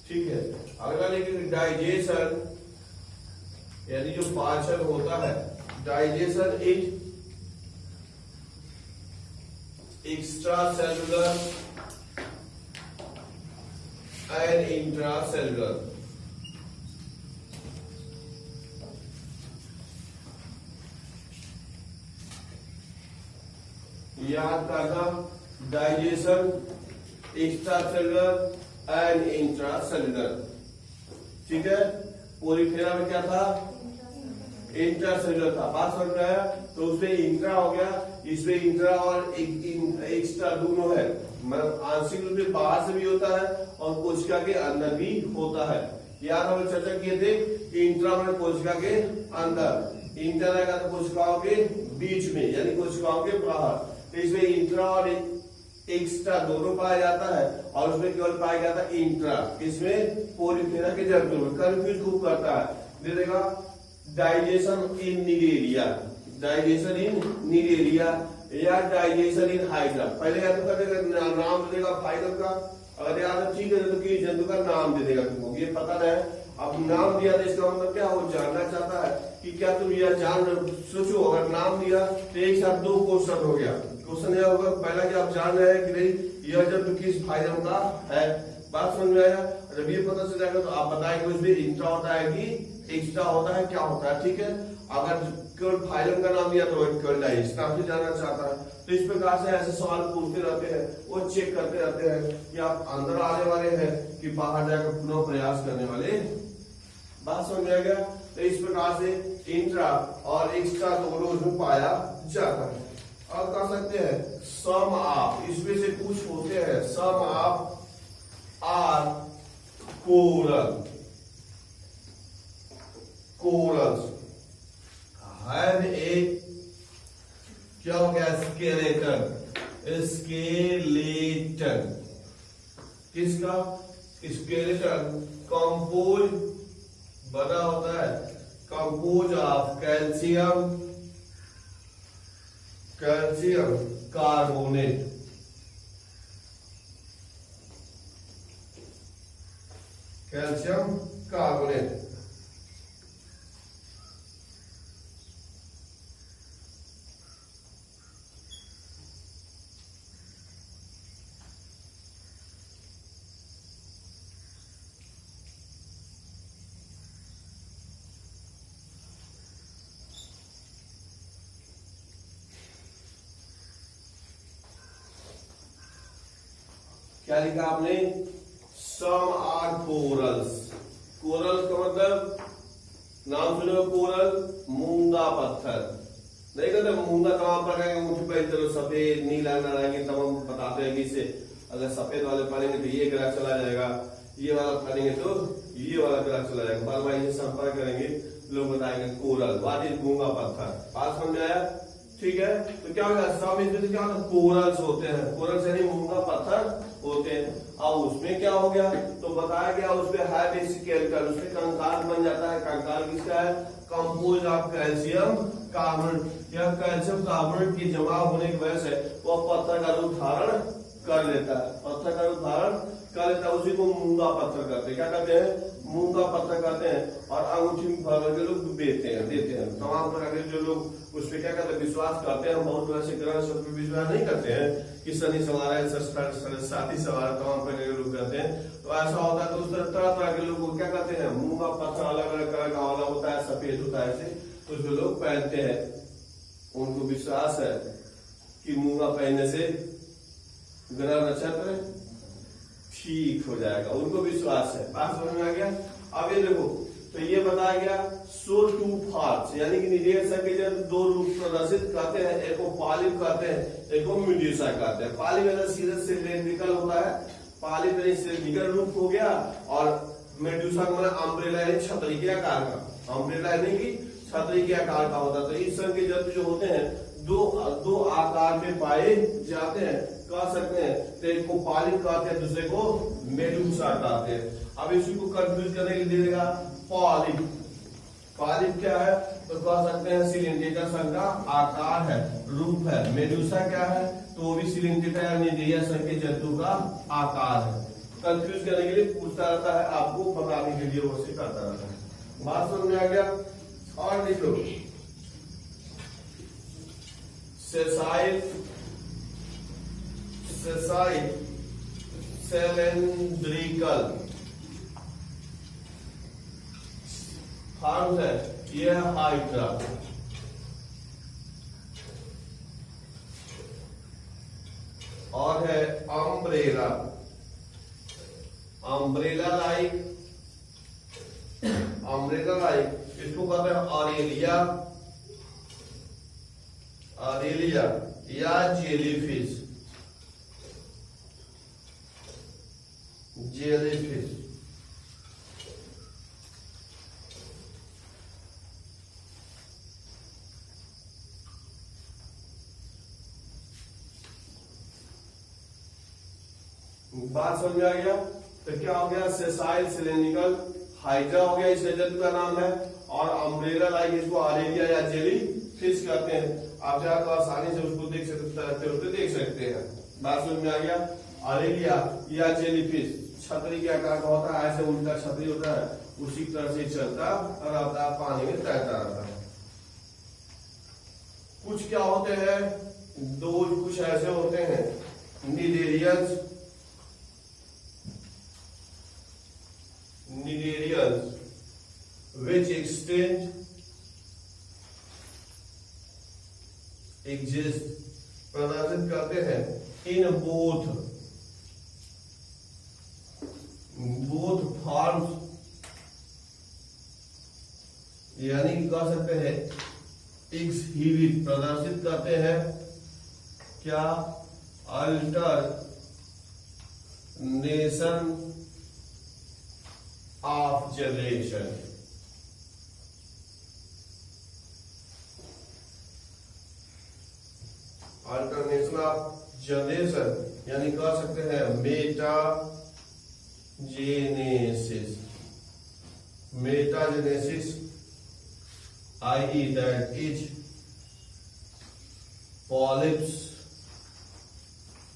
ठीक है, अगला लेकिन डाइजेशन, यानी जो पाचन होता है, digestion is extra cellular and intra cellular. याद करना, digestion extra cellular and intra cellular. ठीक है, पोरीफेरा में क्या था? इंट्रा सेलुलर था। बात समझ में आया? तो उसमें इंट्रा हो गया, इसमें इंट्रा और एक्स्ट्रा दोनों है, मतलब आंशिक रूप से बाहर से भी होता है और कोशिका के अंदर भी होता है। यार हम चर्चा किए थे, इंट्रा में कोशिका के अंदर, इंट्रा रहेगा तो कोशिकाओं के बीच में, यानी कोशिकाओं के बाहर। तो इसमें इंट्रा और एक्स्ट्रा दोनों पाया जाता है, और उसमें केवल पाया जाता है इंट्रा। इसमें पोरीफेरा के जंतु में कंफ्यूज खूब करता है, दे देगा डाइजेशन इन नीडेरिया, डाइजेशन इन नीडेरिया या डाइजेशन इन हाइड्रा। पहले या तो कर नाम दे देगा फाइलम का, अगर याद है ठीक है तो कि जंतु का नाम दे देगा तुमको, ये पता है। अब नाम दिया तो इसका मतलब क्या, वो जानना चाहता है कि क्या तुम यह जान, सोचो अगर नाम दिया तो एक साथ दो क्वेश्चन हो गया। क्वेश्चन यह होगा पहला कि आप जान रहे हैं कि नहीं यह जंतु किस फाइलम का है। बात समझ में आया? जब ये पता चल जाएगा तो आप बताएंगे उसमें इंट्रा होता है कि एक्स्ट्रा होता है, क्या होता है। ठीक है, अगर केवल फाइलम का नाम दिया तो केवल डाइजेशन नाम से जानना चाहता है। तो इस प्रकार से ऐसे सवाल पूछते रहते हैं, वो चेक करते रहते हैं कि आप अंदर आने वाले हैं कि बाहर जाकर पुनः प्रयास करने वाले। बात समझ में आ गया? तो इस प्रकार से इंट्रा और एक्स्ट्रा दोनों उसमें पाया जाता है। अब कर सकते हैं सम ऑफ, इसमें से कुछ होते हैं some of are coral, corals have a क्या हो गया, स्केलेटन, स्केलेटन किसका, स्केलेटन कंपोज बना होता है, compose of calcium, calcium carbonate, calcium carbonate. क्या लिखा आपने? Some are corals. कोरल्स का मतलब नाम सुनो, कोरल मूंगा पत्थर। नहीं कहते मूंगा तमाम प्रकार के मुझे पहले चलो सफेद नीला नारंगी तमाम बताते हैं कि इसे अगर सफेद वाले पढ़ेंगे तो ये ग्राफ चला जाएगा, ये वाला पढ़ेंगे तो ये वाला ग्राफ चला जाएगा। बार बार इसे संपर्क करेंगे लोग बताएंगे कोरल, व्हाट इज मूंगा पत्थर। बात समझ में आया? ठीक है, तो क्या होगा? सब इसमें तो क्या होता है? कोरल्स होते हैं, कोरल्स यानी मूंगा पत्थर होते हैं। अब उसमें क्या हो गया? तो बताया गया उसमें हाई बेसिक स्केलेटन, उसमें कंकाल बन जाता है। कंकाल किसका है? Compose of calcium carbonate. यह कैल्शियम कार्बोनेट की जमा होने की वजह से वह पत्थर का रूप धारण कर लेता है, पत्थर का रूप धारण कर लेता है। उसी को मूंगा पत्थर कहते हैं। क्या कहते हैं? मूंगा पत्थर कहते हैं। और अंगूठी में भर के लोग देते हैं तमाम प्रकार के जो लोग उस पर क्या कहते हैं? विश्वास करते हैं। बहुत वैसे ग्रह सब पे विश्वास नहीं करते हैं कि शनि सवार है, साथी सवार है, तमाम प्रकार के लोग कहते हैं। तो ऐसा होता है तो उस तरह तरह के लोग क्या कहते हैं? मूंगा पत्थर अलग अलग कलर का वाला होता है, सफेद होता है, ऐसे तो जो लोग पहनते हैं उनको विश्वास है कि मूंगा पहनने से ग्रह नक्षत्र ठीक हो जाएगा, उनको विश्वास है। बात समझ में आ गया? अब ये देखो, तो ये बताया गया सो टू पार्ट्स, यानी कि निदेशक के जब दो रूप प्रदर्शित करते हैं, एक को पॉलिप कहते हैं, एक को मेडुसा कहते हैं। पॉलिप यानी सीधे सिलेंड्रिकल होता है, पॉलिप यानी सिलेंड्रिकल रूप हो गया, और मेडुसा का मतलब अम्ब्रेला यानी छतरी के आकार का, अम्ब्रेला यानी कि छतरी के आकार का होता है। तो इस संघ के जब जो होते हैं दो आकार में पाए जाते हैं, कह सकते हैं। तो एक को पॉलिप कहते हैं, दूसरे को मेडुसा कहते हैं। अब इसी को कंफ्यूज करने के लिए देगा पॉलिप। पॉलिप क्या है? तो कह सकते हैं सिलिंड्रिकल संघ का आकार है, रूप है। मेडुसा क्या है? तो वो भी सिलिंड्रिकल यानी निरीय संघ के जंतु का आकार है। कंफ्यूज करने के लिए पूछता रहता है, आपको बताने के लिए वो से करता रहता है। बात समझ में आ गया? और देखो सेसाइल सिलिंड्रिकल फॉर्म है, यह हाइड्रा। और है umbrella, umbrella like, umbrella like इसको कहते हैं ऑरेलिया, ऑरेलिया या जेलीफिश, जेलीफिश। बात समझ में आ गया? तो क्या हो गया? सेसाइल सिलिंड्रिकल हाइड्रा हो गया, इस जंतु का नाम है। और अम्ब्रेला लाइक इसको ऑरेलिया या जेली फिश कहते हैं। आप चाहे तो आसानी से उसको देख सकते हैं। बात समझ में आ गया? ऑरेलिया या जेली फिश छतरी के आकार का होता है, ऐसे उल्टा छतरी होता है, उसी तरह से चलता रहता है, पानी में तैरता रहता है। कुछ क्या होते हैं? दो कुछ ऐसे होते हैं निडेरियंस, which exist प्रदर्शित करते हैं इन बोथ फॉर्म्स, यानी कि कह सकते हैं एक्सहिबिट प्रदर्शित करते हैं क्या? Alternation of generation. Alternation of generation यानी कह सकते हैं metagenesis, metagenesis i.e. that each polyps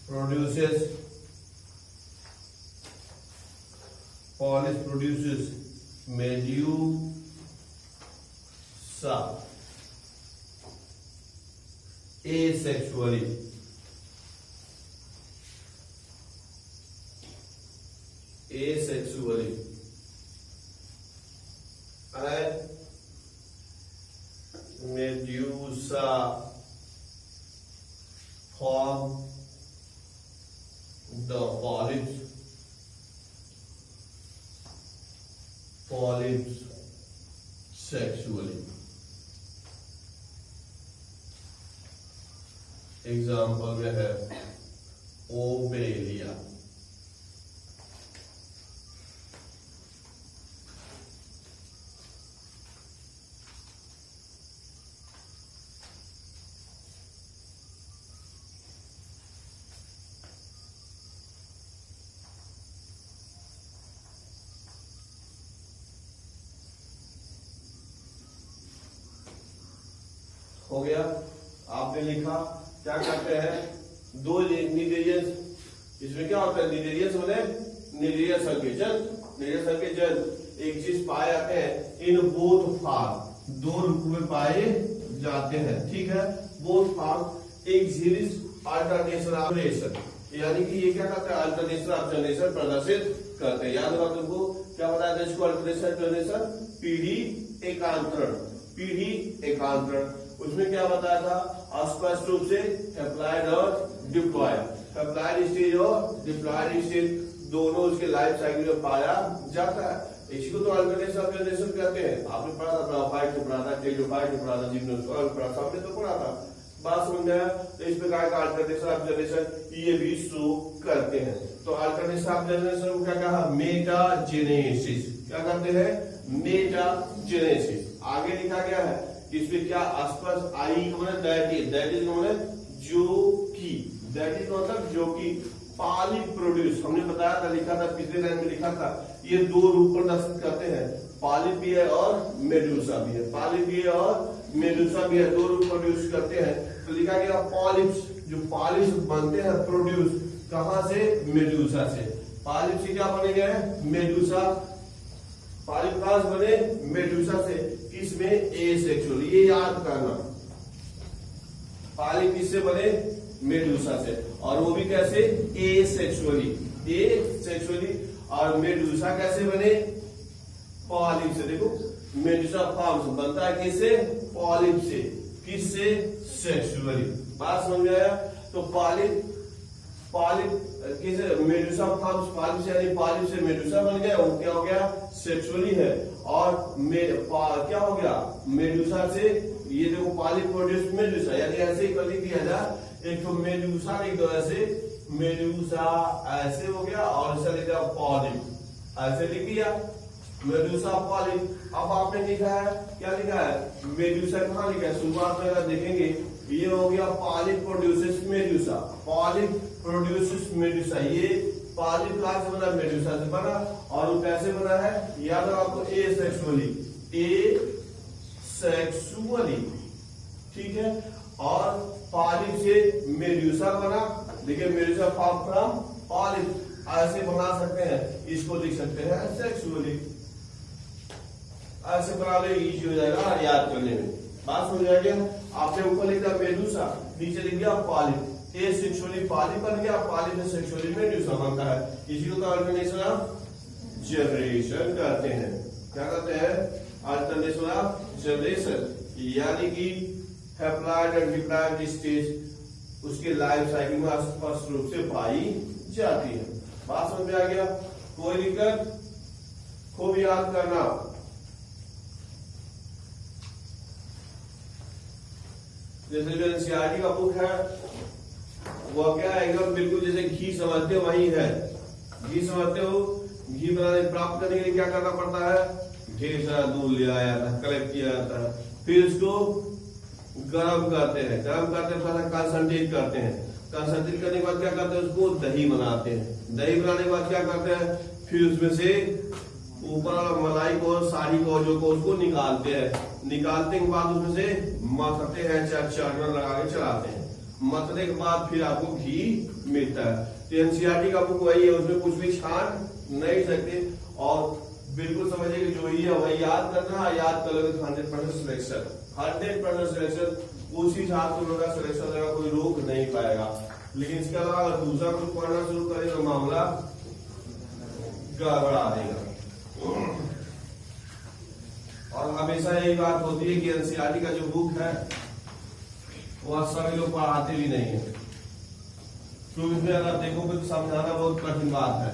produces medusa asexually, and medusa form the polyps sexually. Example में है ओबेलिया। हो गया, आपने लिखा। क्या करते हैं, दो नीडेरियंस, इसमें क्या होता है, नीडेरियंस बोले नीडेरियस संकेचन एक चीज पाए जाते हैं इन बोथ फार्म, दो रूप में पाए जाते हैं, ठीक है। Both form exist alternation operation, यानी कि ये क्या करता है, अल्टरनेशन ऑब्जर्वेशन प्रदर्शित करते हैं। याद होगा तुमको क्या बताया था इसको, अल्टरनेशन पीढ़ी एकांतरण। उसमें क्या बताया था, स्पष्ट रूप से अप्लाइड और डिप्लॉयड, अप्लाइड स्टेज और डिप्लॉयड स्टेज दोनों उसके लाइफ साइकिल में पाया जाता है। इसी को तो अल्टरनेशन ऑब्जर्वेशन कहते हैं। आपने पढ़ा था, ब्राफाइट को पढ़ा था, टेरिडोफाइट को पढ़ा था, जिम्नोस्पर्म पढ़ा था, आपने तो पढ़ा था। बात समझ में आया। तो इस प्रकार का अल्टरनेशन ऑब्जर्वेशन ये भी शो करते हैं। तो अल्टरनेशन ऑब्जर्वेशन को क्या कहा, मेटाजेनेसिस। क्या करते हैं, मेटाजेनेसिस। आगे लिखा गया है इसमें क्या, स्पष्ट आई का मतलब दैट इज का मतलब जो की, दैट इज मतलब जो की पॉलिप प्रोड्यूस। हमने बताया था, लिखा था पिछले लाइन में लिखा था, ये दो रूप प्रदर्शित करते हैं, पॉलिप भी है और मेडुसा भी है, पॉलिप भी है और मेडुसा भी है, दो रूप प्रोड्यूस करते हैं। तो लिखा गया पॉलिप्स, जो पॉलिप्स बनते हैं प्रोड्यूस कहां से, मेडुसा से। पॉलिप से क्या बनेगा, मेडुसा। पॉलिप कहां से बने, मेडुसा से। किसमें, एसेक्सुअल, ये याद करना। पॉलिप किससे बने, मेडुसा से, और वो भी कैसे, एसेक्सुअली, और मेडुसा कैसे बने, पॉलिप से। देखो मेडुसा फॉर्म बनता है किससे, पॉलिप से, किससे, सेक्सुअली। बात समझ में आया। तो पॉलिप किसे, मेडुसा फॉर्म्स पॉलिप से, यानी पॉलिप से मेडुसा बन गया, वो क्या हो गया, सेक्सुअली है। और क्या हो गया, मेडुसा से, ये देखो पॉलिप प्रोड्यूस मेडुसा, यानी ऐसे ही कर दिया जाए, एक तो मेडुसा लिख दो, ऐसे मेडुसा ऐसे हो गया, और ऐसा लिख दिया पॉलिप, ऐसे लिख दिया मेडुसा पॉलिप। अब आपने लिखा है, क्या लिखा है, मेडुसा कहां लिखा है, शुरुआत में अगर देखेंगे ये हो गया polyp produces Medusa, polyp produces Medusa. ये पॉलिप कहां से बना, मेडुसा से बना। और वो कैसे बना है, याद रखो आपको, एसेक्सुअली, ठीक है। और पॉलिप से मेडुसा बना, देखिए मेडुसा फॉर्म फ्रॉम पॉलिप, ऐसे बना सकते हैं, इसको लिख सकते हैं सेक्सुअली, ऐसे बना ले, इजी हो जाएगा याद करने में। बात समझ आ गया। आपने ऊपर लिखा मेडुसा, नीचे लिख दिया पॉलिप, ए सेक्सुअली पॉलिप बन गया, पॉलिप में सेक्सुअली मेडुसा बनता है। इसी को तो अल्टरनेशन ऑफ जनरेशन कहते हैं। क्या कहते हैं, अल्टरनेशन ऑफ जनरेशन, यानी कि हैप्लॉइड एंड डिप्लॉइड स्टेज उसके लाइफ साइकिल में स्पष्ट रूप से पाई जाती है। बात समझ में आ गया। कोई दिक्कत, खूब याद करना। जैसे जो एनसीईआरटी का बुक है वो क्या है, एकदम बिल्कुल जैसे घी समझते हो वही है। घी समझते हो, घी बनाने प्राप्त करने के लिए क्या करना पड़ता है, ढेर सारा दूध ले आया था, कलेक्ट किया जाता है, फिर उसको गर्म करते हैं, पहले कंसंट्रेट करते हैं, कंसंट्रेट करने के बाद क्या करते हैं, उसको दही बनाते हैं, दही बनाने के बाद क्या करते हैं, फिर उसमें से ऊपर मलाई को, साड़ी को, जो को उसको निकालते हैं, निकालने के बाद उसमें से मथते हैं, चार्जर लगा के चलाते हैं, मतने के बाद फिर आपको घी मिलता है। तो एनसीईआरटी का बुक वही है, उसमें कुछ भी छान नहीं सकते, और बिल्कुल समझिए कि जो ही है वही याद करना, याद कर लोगे 100% सिलेक्शन, 100% सिलेक्शन, उसी हिसाब से होगा सिलेक्शन होगा, कोई रोक नहीं पाएगा। लेकिन इसके अलावा अगर दूसरा कुछ पढ़ना शुरू करें तो मामला गड़बड़ा देगा। और हमेशा यही बात होती है कि एनसीईआरटी का जो बुक है वह सभी लोग पढ़ाते भी नहीं है, तो इसमें अगर देखोगे तो समझाना बहुत कठिन बात है,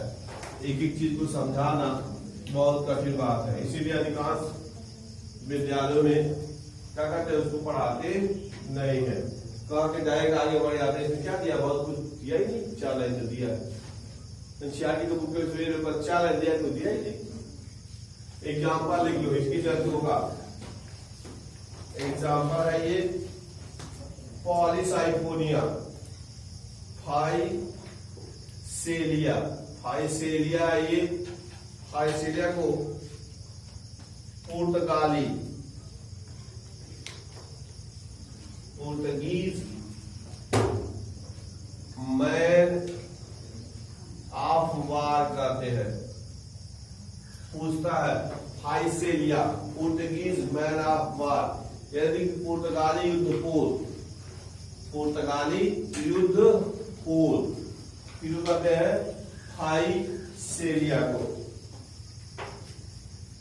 एक एक चीज को समझाना बहुत कठिन बात है। इसीलिए अधिकांश विद्यालयों में क्या करते हैं, उसको पढ़ाते नहीं है, कह के डायरेक्ट आगे बढ़ जाते हैं। इसमें क्या दिया, बहुत कुछ दिया ही नहीं, 4 लाइन तो दिया है। एनसीईआरटी के बुक में 4 लाइन दिया तो दिया ही नहीं। एग्जाम्पल लिख लो इसकी जरूरत होगा। एग्जाम्पल है ये पॉलीसाइफोनिया फाइसेलिया। फाइसेलिया ये फाइसेलिया को पुर्तगीज मैन ऑफ वार कहते हैं। पूछता है Physalia Portuguese man of war, यदि पुर्तगाली युद्ध पूर्व, पुर्तगाली युद्ध पूर्व किसको कहते हैं, फाइसेलिया को।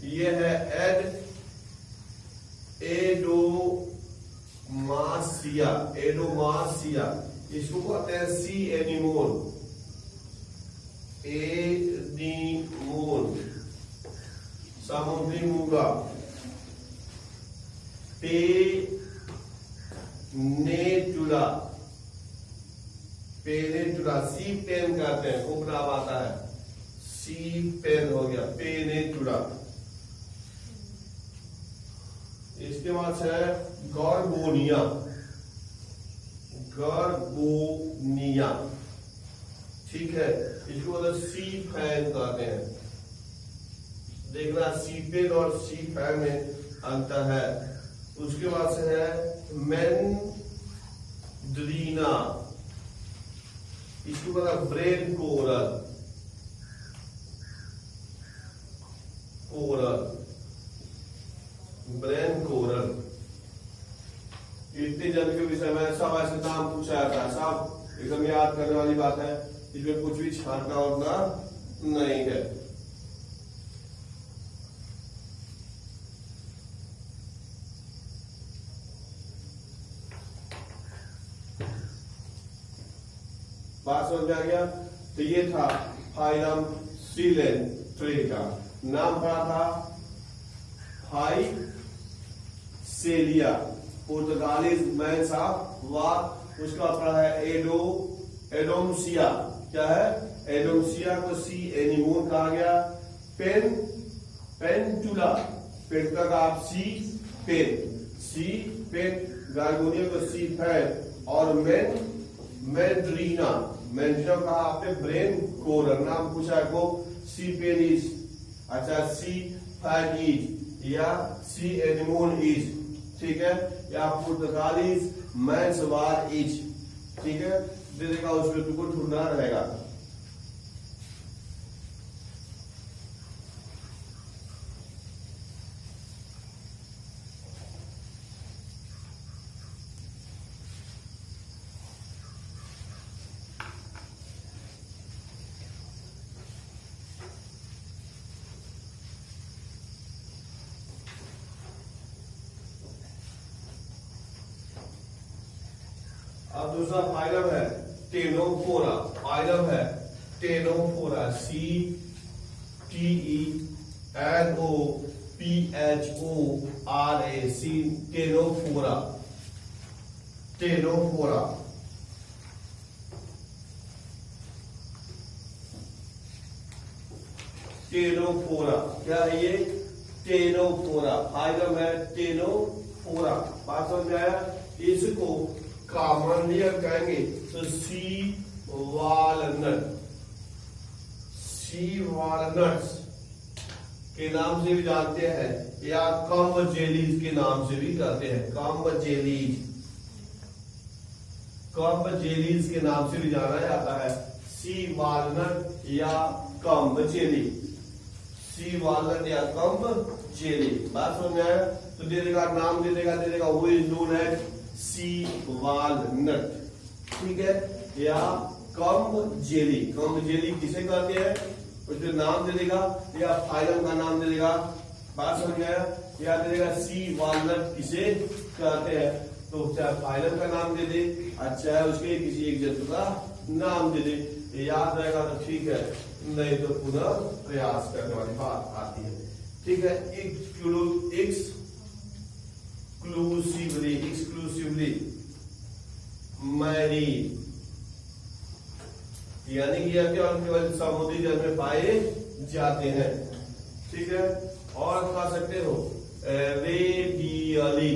ये है एडोमासिया, एडोमासिया इसको कहते हैं सी एनिमोन, एनिमोन समुद्री मूंगा। पेनेटुला, पेनेटुला सी पेन कहते हैं, उपनाम आता है, सी पेन हो गया पेनेटुला। इसके बाद है गर्गोनिया, गर्गोनिया ठीक है, इसको मतलब सी फैन कहते हैं। देखना सी पेन और सी फैन में अंतर है। उसके बाद से है मैंड्रीना, इसको मतलब brain coral, coral brain coral. इतने जन के विषय में सब ऐसे नाम पूछा जाता है, सब एकदम याद करने वाली बात है, इसमें कुछ भी छांटना उड़ना नहीं है। बात समझ में आ गया। तो ये था फाइलम सिलेंट्रेटा, नाम पड़ा था फाइसेलिया पुर्तगालीज मैन ऑफ वार। उसका पड़ा है एडोमसिया, क्या है, एडोमसिया को सी एनिमोन कहा गया। पेंटुला, पेंटुला का आप सी पेन, सी पेन। गार्गोनिया को सी फैन और मैंड्रीना, मैंड्रीना कहा आपने ब्रेन कोरल। नाम पूछा को सी पेन इज, अच्छा सी फैन इज या सी एनिमोन इज, ठीक है, या पुर्तगालीज मैन्स वार इज, ठीक है, दे देगा, उसमें तुमको ढूंढना रहेगा। अब दूसरा फाइलम है टेनोफोरा, फाइलम है Ctenophora, C T E N O P H O R A, C Ctenophora, Ctenophora. Ctenophora क्या है ये, टेनोफोरा फाइलम है टेनोफोरा। बात समझ में आया। इसको कॉमनली कहेंगे तो सी वालनट, सी वालनट्स के नाम से भी जानते हैं, या कम्ब जेलीज के नाम से भी कहते हैं, कम्ब जेलीज, कम्ब जेलीज के नाम से भी जाना जाता है, सी वालनट या कम्ब जेली, सी वालनट या कम्ब जेली। बात समझ में आया। तो दे देगा, नाम दे देगा वो is known as sea walnut, ठीक है, या कम्ब जेली। कम्ब जेली किसे कहते हैं, उसके नाम दे देगा या फाइलम का नाम दे देगा। बात समझ में आया। या दे देगा सी वालनट किसे कहते हैं, तो चाहे फाइलम का नाम दे दे, अच्छा है उसके किसी एक जंतु का नाम दे दे, याद रहेगा तो ठीक है, नहीं तो पुनः प्रयास करने वाली बात आती है। ठीक है, एक्सक्लूसिवली मैरिड, यानी कि यह केवल समुद्री जल में पाए जाते हैं। ठीक है, और कह सकते हो रेडियली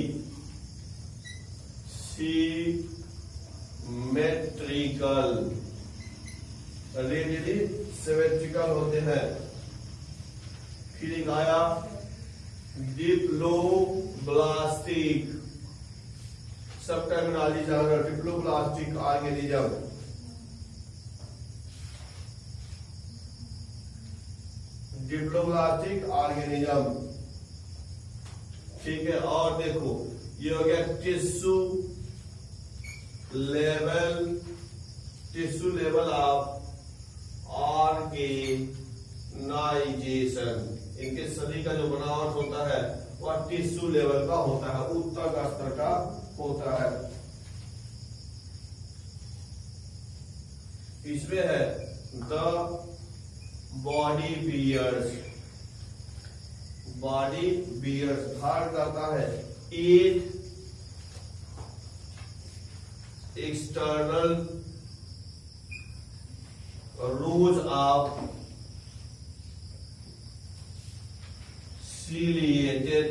सिमेट्रिकल, रेडियली सिमेट्रिकल होते हैं। फिर एक आया डिप्लोब्लास्टिक, सब टर्मिनोलॉजी जाना, डिप्लोब्लास्टिक ऑर्गेनिज्म, डिप्लोब्लास्टिक ऑर्गेनिज्म। ठीक है, और देखो ये हो गया टिश्यू लेवल ऑफ ऑर्गेनाइजेशन, इनके सभी का जो बनावट होता है वह टिश्यू लेवल का होता है, उत्तक स्तर का होता है। इसमें है द बॉडी बियर्स धारण करता है 8 external rose of ciliated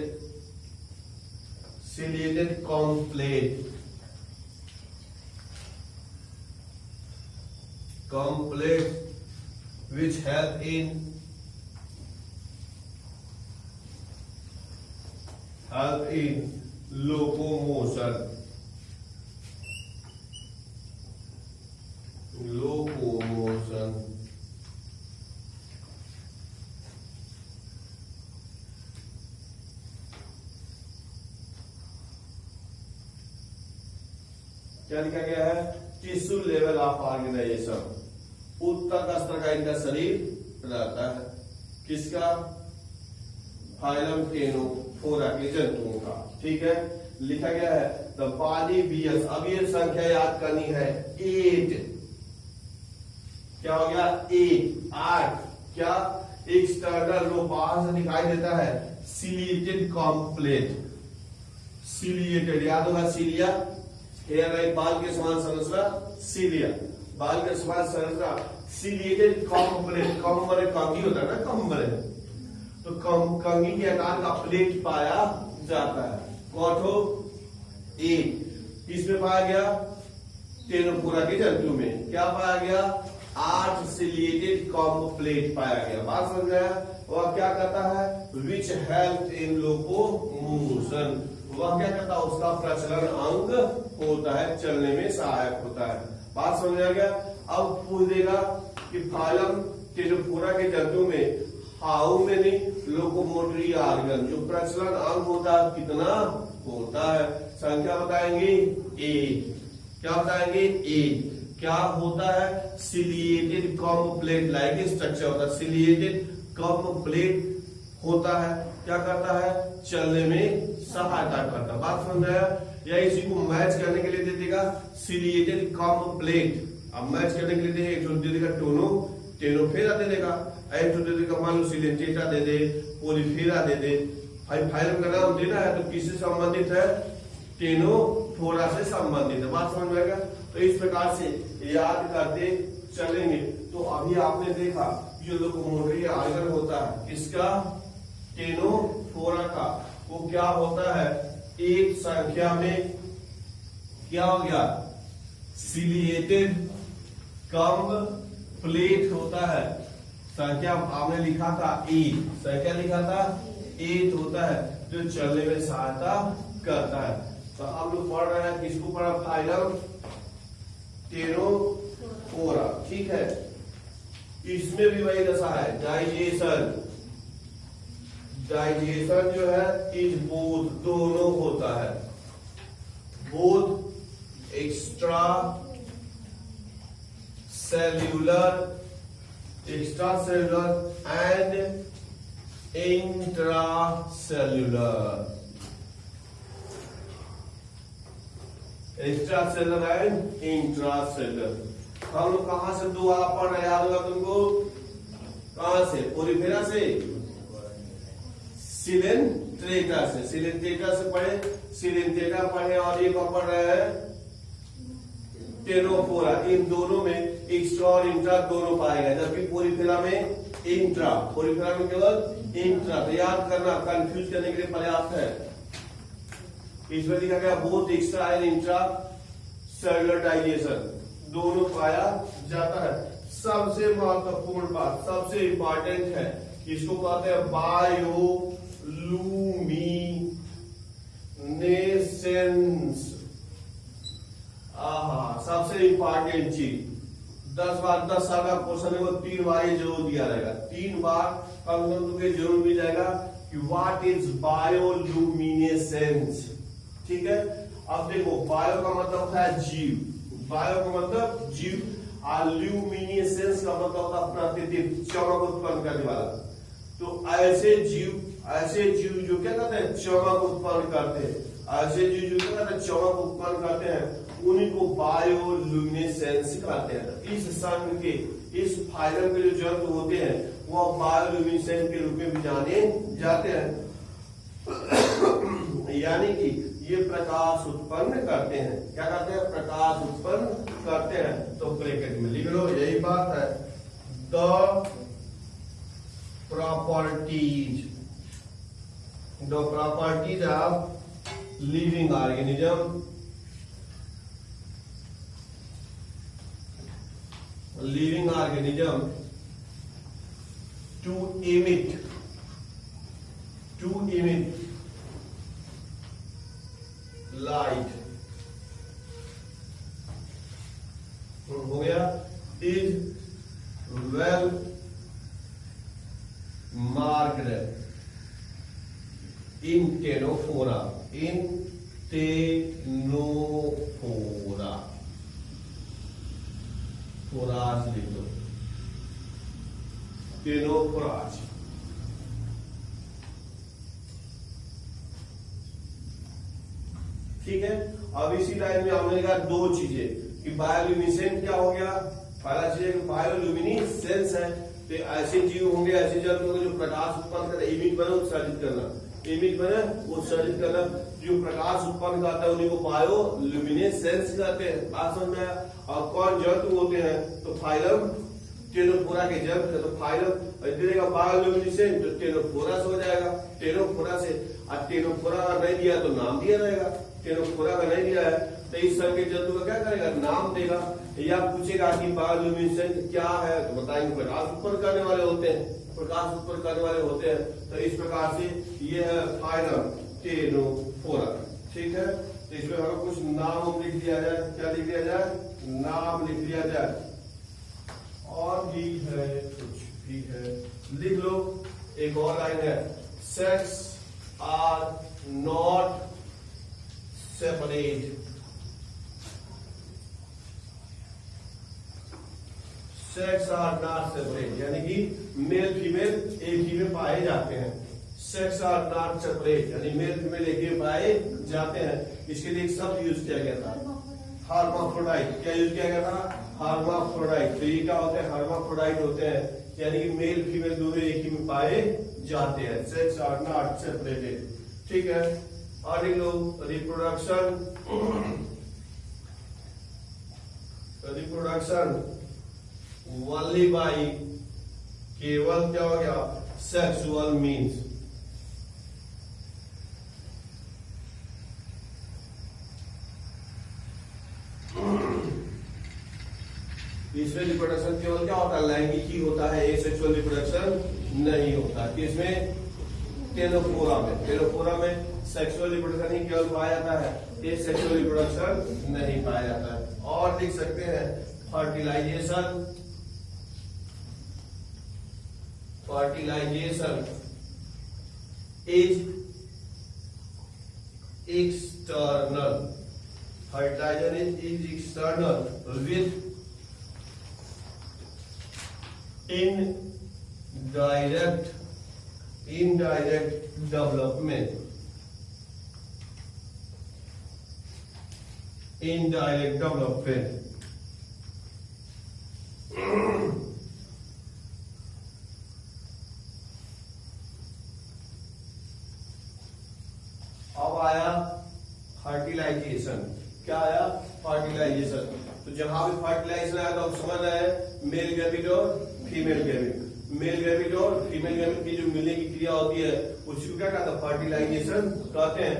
complete which help in locomotion, क्या लिखा गया है? टिश्यू लेवल ऑफ ऑर्गेनाइजेशन, उत्तक स्तर का इनका शरीर रहता है। किसका? फाइलम टेनोफोरा के जंतुओं का। ठीक है, लिखा गया है द बॉडी बियर्स, अब ये संख्या याद करनी है 8, क्या हो गया 8, क्या एक्सटर्नल रो बाहर से दिखाई देता है, सिलिएटेड कॉम्प्लेट, सिलिएटेड याद होगा सिलिया, हेयर लाइक बाल के समान संरचना, सिलिया बाल के समान संरचना, सिलिएटेड कॉम्प्लेट, कॉम्बरे कंघी होता है ना, कॉम्बरे तो कंघी के आकार का प्लेट पाया जाता है। कौठो 8 किसमें पाया गया? टेनोफोरा के जंतु में। क्या पाया गया? 8 सिलिएटेड कॉम्प्लेट पाया गया। बात समझ गया? वह क्या करता है? विच हेल्प इन लोकोमोशन, वह क्या करता है? उसका प्रचलन अंग होता है, चलने में सहायक होता है। बात समझ आ गया? अब पूछ देगा कि फाइलम टेनोफोरा के जंतु में हाउ मेनी लोकोमोटरी ऑर्गन, जो प्रचलन अंग होता है कितना होता है? संख्या बताएंगे 8, क्या बताएंगे 8। क्या होता है? सिलिएटेड कॉम्प्लेट लाइक स्ट्रक्चर होता है, सिलिएटेड कॉम्प्लेट होता है, क्या करता है? चलने में सहायता करता है। बात समझ आया? या इसी को मैच करने के लिए दे देगा सिलिएटेड कॉम्प्लेट। अब मैच करने के लिए दे देगा टेनोफेरा दे देगा, मान लो सिलेंटेटा दे दे, पोलिफेरा दे दे। फाइलम का नाम देना है तो किससे संबंधित है? टेनोफोरा से संबंधित है। बात समझ में आएगा? तो इस प्रकार से याद करते चलेंगे। तो अभी आपने देखा जो लोकोमोटरी ऑर्गन होता है किसका? टेनोफोरा का। वो क्या होता है? एक संख्या में क्या हो गया? सिलिएटेड कॉम्प्लेट होता है। संख्या आपने लिखा था 8, संख्या लिखा था 8 होता है जो चलने में सहायता करता है। तो हम लोग पढ़ रहे हैं किसको पढ़ा? Phylum Ctenophora. ठीक है, इसमें भी वही दशा है, डाइजेशन जो है इज बोथ, दोनों होता है, both extra cellular and intracellular, extracellular and intracellular. हम लोग कहां से दो वाला पढ़ रहे हैं, याद होगा तुमको, कहां से, पोरिफेरा से, सिलेंट्रेटा से, सिलेंट्रेटा से पढ़े, सिलेंट्रेटा पढ़े, और ये कौन पढ़ रहे हैं, टेनोफोरा। इन दोनों में एक्स्ट्रा और इंट्रा दोनों पाएगा, जबकि पोरिफेरा में इंट्रा, पोरिफेरा में केवल इंट्रा। तो याद करना, कंफ्यूज करने के लिए पर्याप्त है। इसमें लिखा गया both extra and intra cellular digestion दोनों पाया जाता है। सबसे महत्वपूर्ण बात, सबसे इंपॉर्टेंट है, इसको कहते हैं बायोलुमिनेसेंस। सबसे इंपॉर्टेंट चीज, 10 बार 10 साल का क्वेश्चन है वो 3 बार ही जरूर दिया रहेगा, 3 बार कम से कम तुम्हें जरूर मिल जाएगा कि व्हाट इज बायोलुमिनेसेंस। ठीक है, अब देखो, बायो का मतलब होता है जीव, बायो का मतलब जीव, और ल्यूमिनेसेंस का मतलब होता है प्रतिदीप, चमक उत्पन्न करने वाला। तो ऐसे जीव जो क्या करते हैं, चमक उत्पन्न करते हैं, ऐसे जीव जो क्या करते हैं, चमक उत्पन्न करते हैं, उन्हीं को बायोलुमिनेसेंस कहते हैं। इस संघ के, इस फाइलम के जो जंतु होते हैं वो बायोलुमिनेसेंस के रूप में भी जाने जाते हैं। यानी कि ये प्रकाश उत्पन्न करते हैं। क्या करते हैं, प्रकाश उत्पन्न करते हैं। तो ब्रैकेट में लिख लो, यही बात है, the properties of living organism, living organism to emit light, हो गया, is well marked in ctenophora, फोराज लिख दो, टेनोफोराज। ठीक है, अब इसी लाइन में हमने लिखा 2 चीजें कि बायोलुमिनेसेंट क्या हो गया, पहला चीज है कि बायोलुमिनेसेंस है, तो ऐसे जीव होंगे, ऐसे जंतु होंगे जो प्रकाश उत्पन्न करते, इमिट बने उत्सर्जित करना, इमिट बने उत्सर्जित करना, जो प्रकाश उत्पन्न करता है उन्हीं को बायोलुमिनेसेंस कहते हैं। बात समझ में आया। और कौन जंतु होते हैं, तो फाइलम टेनोफोरा के जंतु है, तो फाइलम दिएगा बायोलुमिनेसेंट, तो टेनोफोरा से हो जाएगा, टेनोफोरा से। और टेनोफोरा अगर नहीं दिया तो नाम दिया रहेगा, टेनोफोरा का नहीं दिया है तो इस तरह के जंतु का क्या करेगा, नाम देगा। या पूछेगा कि बायोलुमिनेसेंट क्या है, तो बताएंगे प्रकाश उत्पन्न करने वाले होते हैं, प्रकाश उत्पन्न करने वाले होते हैं। तो इस प्रकार से ये है फाइलम टेनोफोरा। ठीक है, तो इसमें हमें कुछ नाम लिख दिया जाए, क्या लिख दिया जाए, नाम लिख दिया जाए। और भी है, कुछ भी है, लिख लो। एक और लाइन है, sex are not separate, sex are not separate, यानी कि मेल फीमेल एक ही में पाए जाते हैं। सेक्स आर नॉट सेपरेट यानी मेल फीमेल एक ही पाए जाते हैं। इसके लिए एक शब्द यूज किया गया था, हार्माफ्रोडाइट। क्या यूज किया गया था, हार्माफ्रोडाइट। तो ये क्या होते हैं, हार्माफ्रोडाइट होते हैं, यानी कि मेल फीमेल दोनों एक ही में पाए जाते हैं। Sex are not separated. ठीक है, और इन लोग रिप्रोडक्शन, ओनली बाई, केवल क्या हो गया, सेक्सुअल मीन्स। इसमें रिप्रोडक्शन केवल क्या होता है, लैंगिक ही होता है, एसेक्सुअल रिप्रोडक्शन नहीं होता। इसमें टेनोफोरा में सेक्सुअल रिप्रोडक्शन ही केवल पाया जाता है, एसेक्सुअल रिप्रोडक्शन नहीं पाया जाता है। और लिख सकते हैं fertilization is external, fertilization is external with indirect development, indirect development अब आया फर्टिलाइजेशन। क्या आया? फर्टिलाइजेशन। तो जहां भी फर्टिलाइजेशन आया तो आप समझ रहे हैं मेल गैमेट और फीमेल गैमेट। मेल गैमेट और फीमेल गैमेट की जो मिलने की क्रिया होती है उसको क्या कहते हैं? फर्टिलाइजेशन कहते हैं।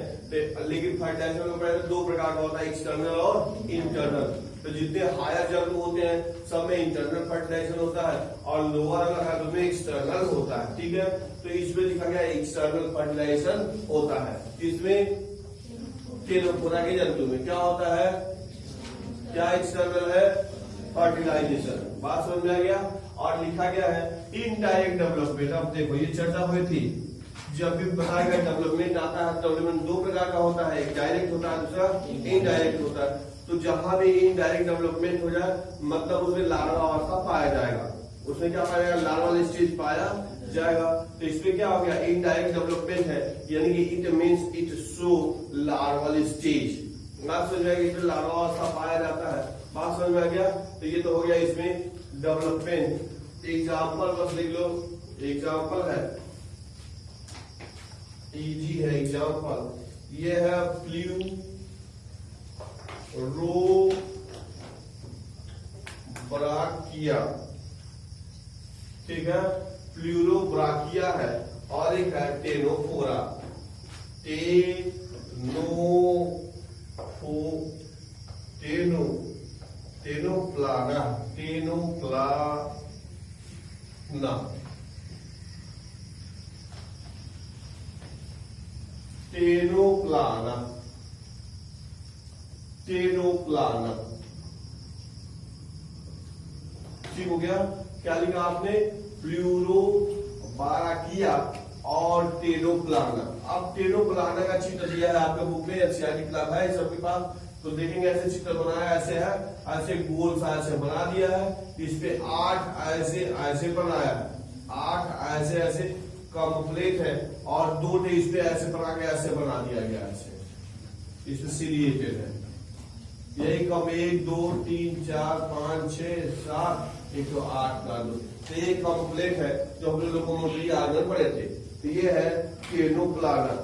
लेकिन फर्टिलाइजेशन में दो प्रकार का होता है, एक्सटर्नल और इंटरनल। तो जितने हायर जंतु होते हैं सब में इंटरनल फर्टिलाइजेशन होता है और लोअर अगर है तो में एक्सटर्नल होता है। ठीक है, तो इसमें लिखा गया एक्सटर्नल फर्टिलाइजेशन होता है। इसमें टेनोफोरा के जंतु में क्या होता है? क्या एक्सटर्नल है? फर्टिलाइजेशन। बात समझ में आ गया? और लिखा गया है इनडायरेक्ट डेवलपमेंट। अब देखो ये चर्चा हुई थी, जब भी बताया गया डेवलपमेंट आता है, डेवलपमेंट दो प्रकार का होता है, एक डायरेक्ट होता है, दूसरा इनडायरेक्ट होता है। तो जहां भी इनडायरेक्ट डेवलपमेंट हो जाए मतलब उसमें लार्वा अवस्था पाया जाएगा। उसमें क्या पाया जाएगा? लार्वल स्टेज पाया जाएगा। तो इसमें क्या हो गया? इनडायरेक्ट डेवलपमेंट है, यानी कि it means it show larval stage. बात समझ में आ गया? इसमें लार्वा अवस्था पाया जाता है। बात समझ में आ गया? तो ये तो हो गया इसमें डेवलपमेंट। एग्जाम्पल बस लिख लो, एग्जाम्पल है, इजी है एग्जाम्पल। ये है प्लूरोब्राकिया। ठीक है, प्लूरोब्राकिया है। और एक है टेनोफोरा। टेनोप्लाना। टेनोप्लाना। ठीक हो गया? क्या लिखा आपने? प्लूरोब्राकिया और टेनोप्लाना। अब टेनोप्लाना का चित्र दिया है आपके बुक में, एनसीईआरटी किताब है सबके पास। तो देखेंगे ऐसे चित्र बनाया, ऐसे है, ऐसे गोल सा ऐसे बना दिया है। इस पे 8 ऐसे ऐसे बनाया है, 8 ऐसे ऐसे कंप्लीट है और 2 इस पे ऐसे बना के ऐसे बना दिया गया। ऐसे इसमें सीरिएटेड है। यही कम 1 2 3 4 5 6 7 1 तो 8 का 2। तो ये कंप्लीट है जो हम लोग लोकोमोटरी आगे पढ़े थे। तो ये है टेनोप्लाना।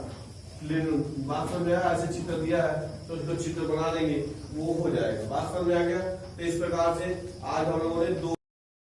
बात समझ में आया? ऐसे चित्र दिया है तो जो चित्र बना देंगे वो हो जाएगा। बात समझ में आ गया? तो इस प्रकार से आज हम लोगों ने 2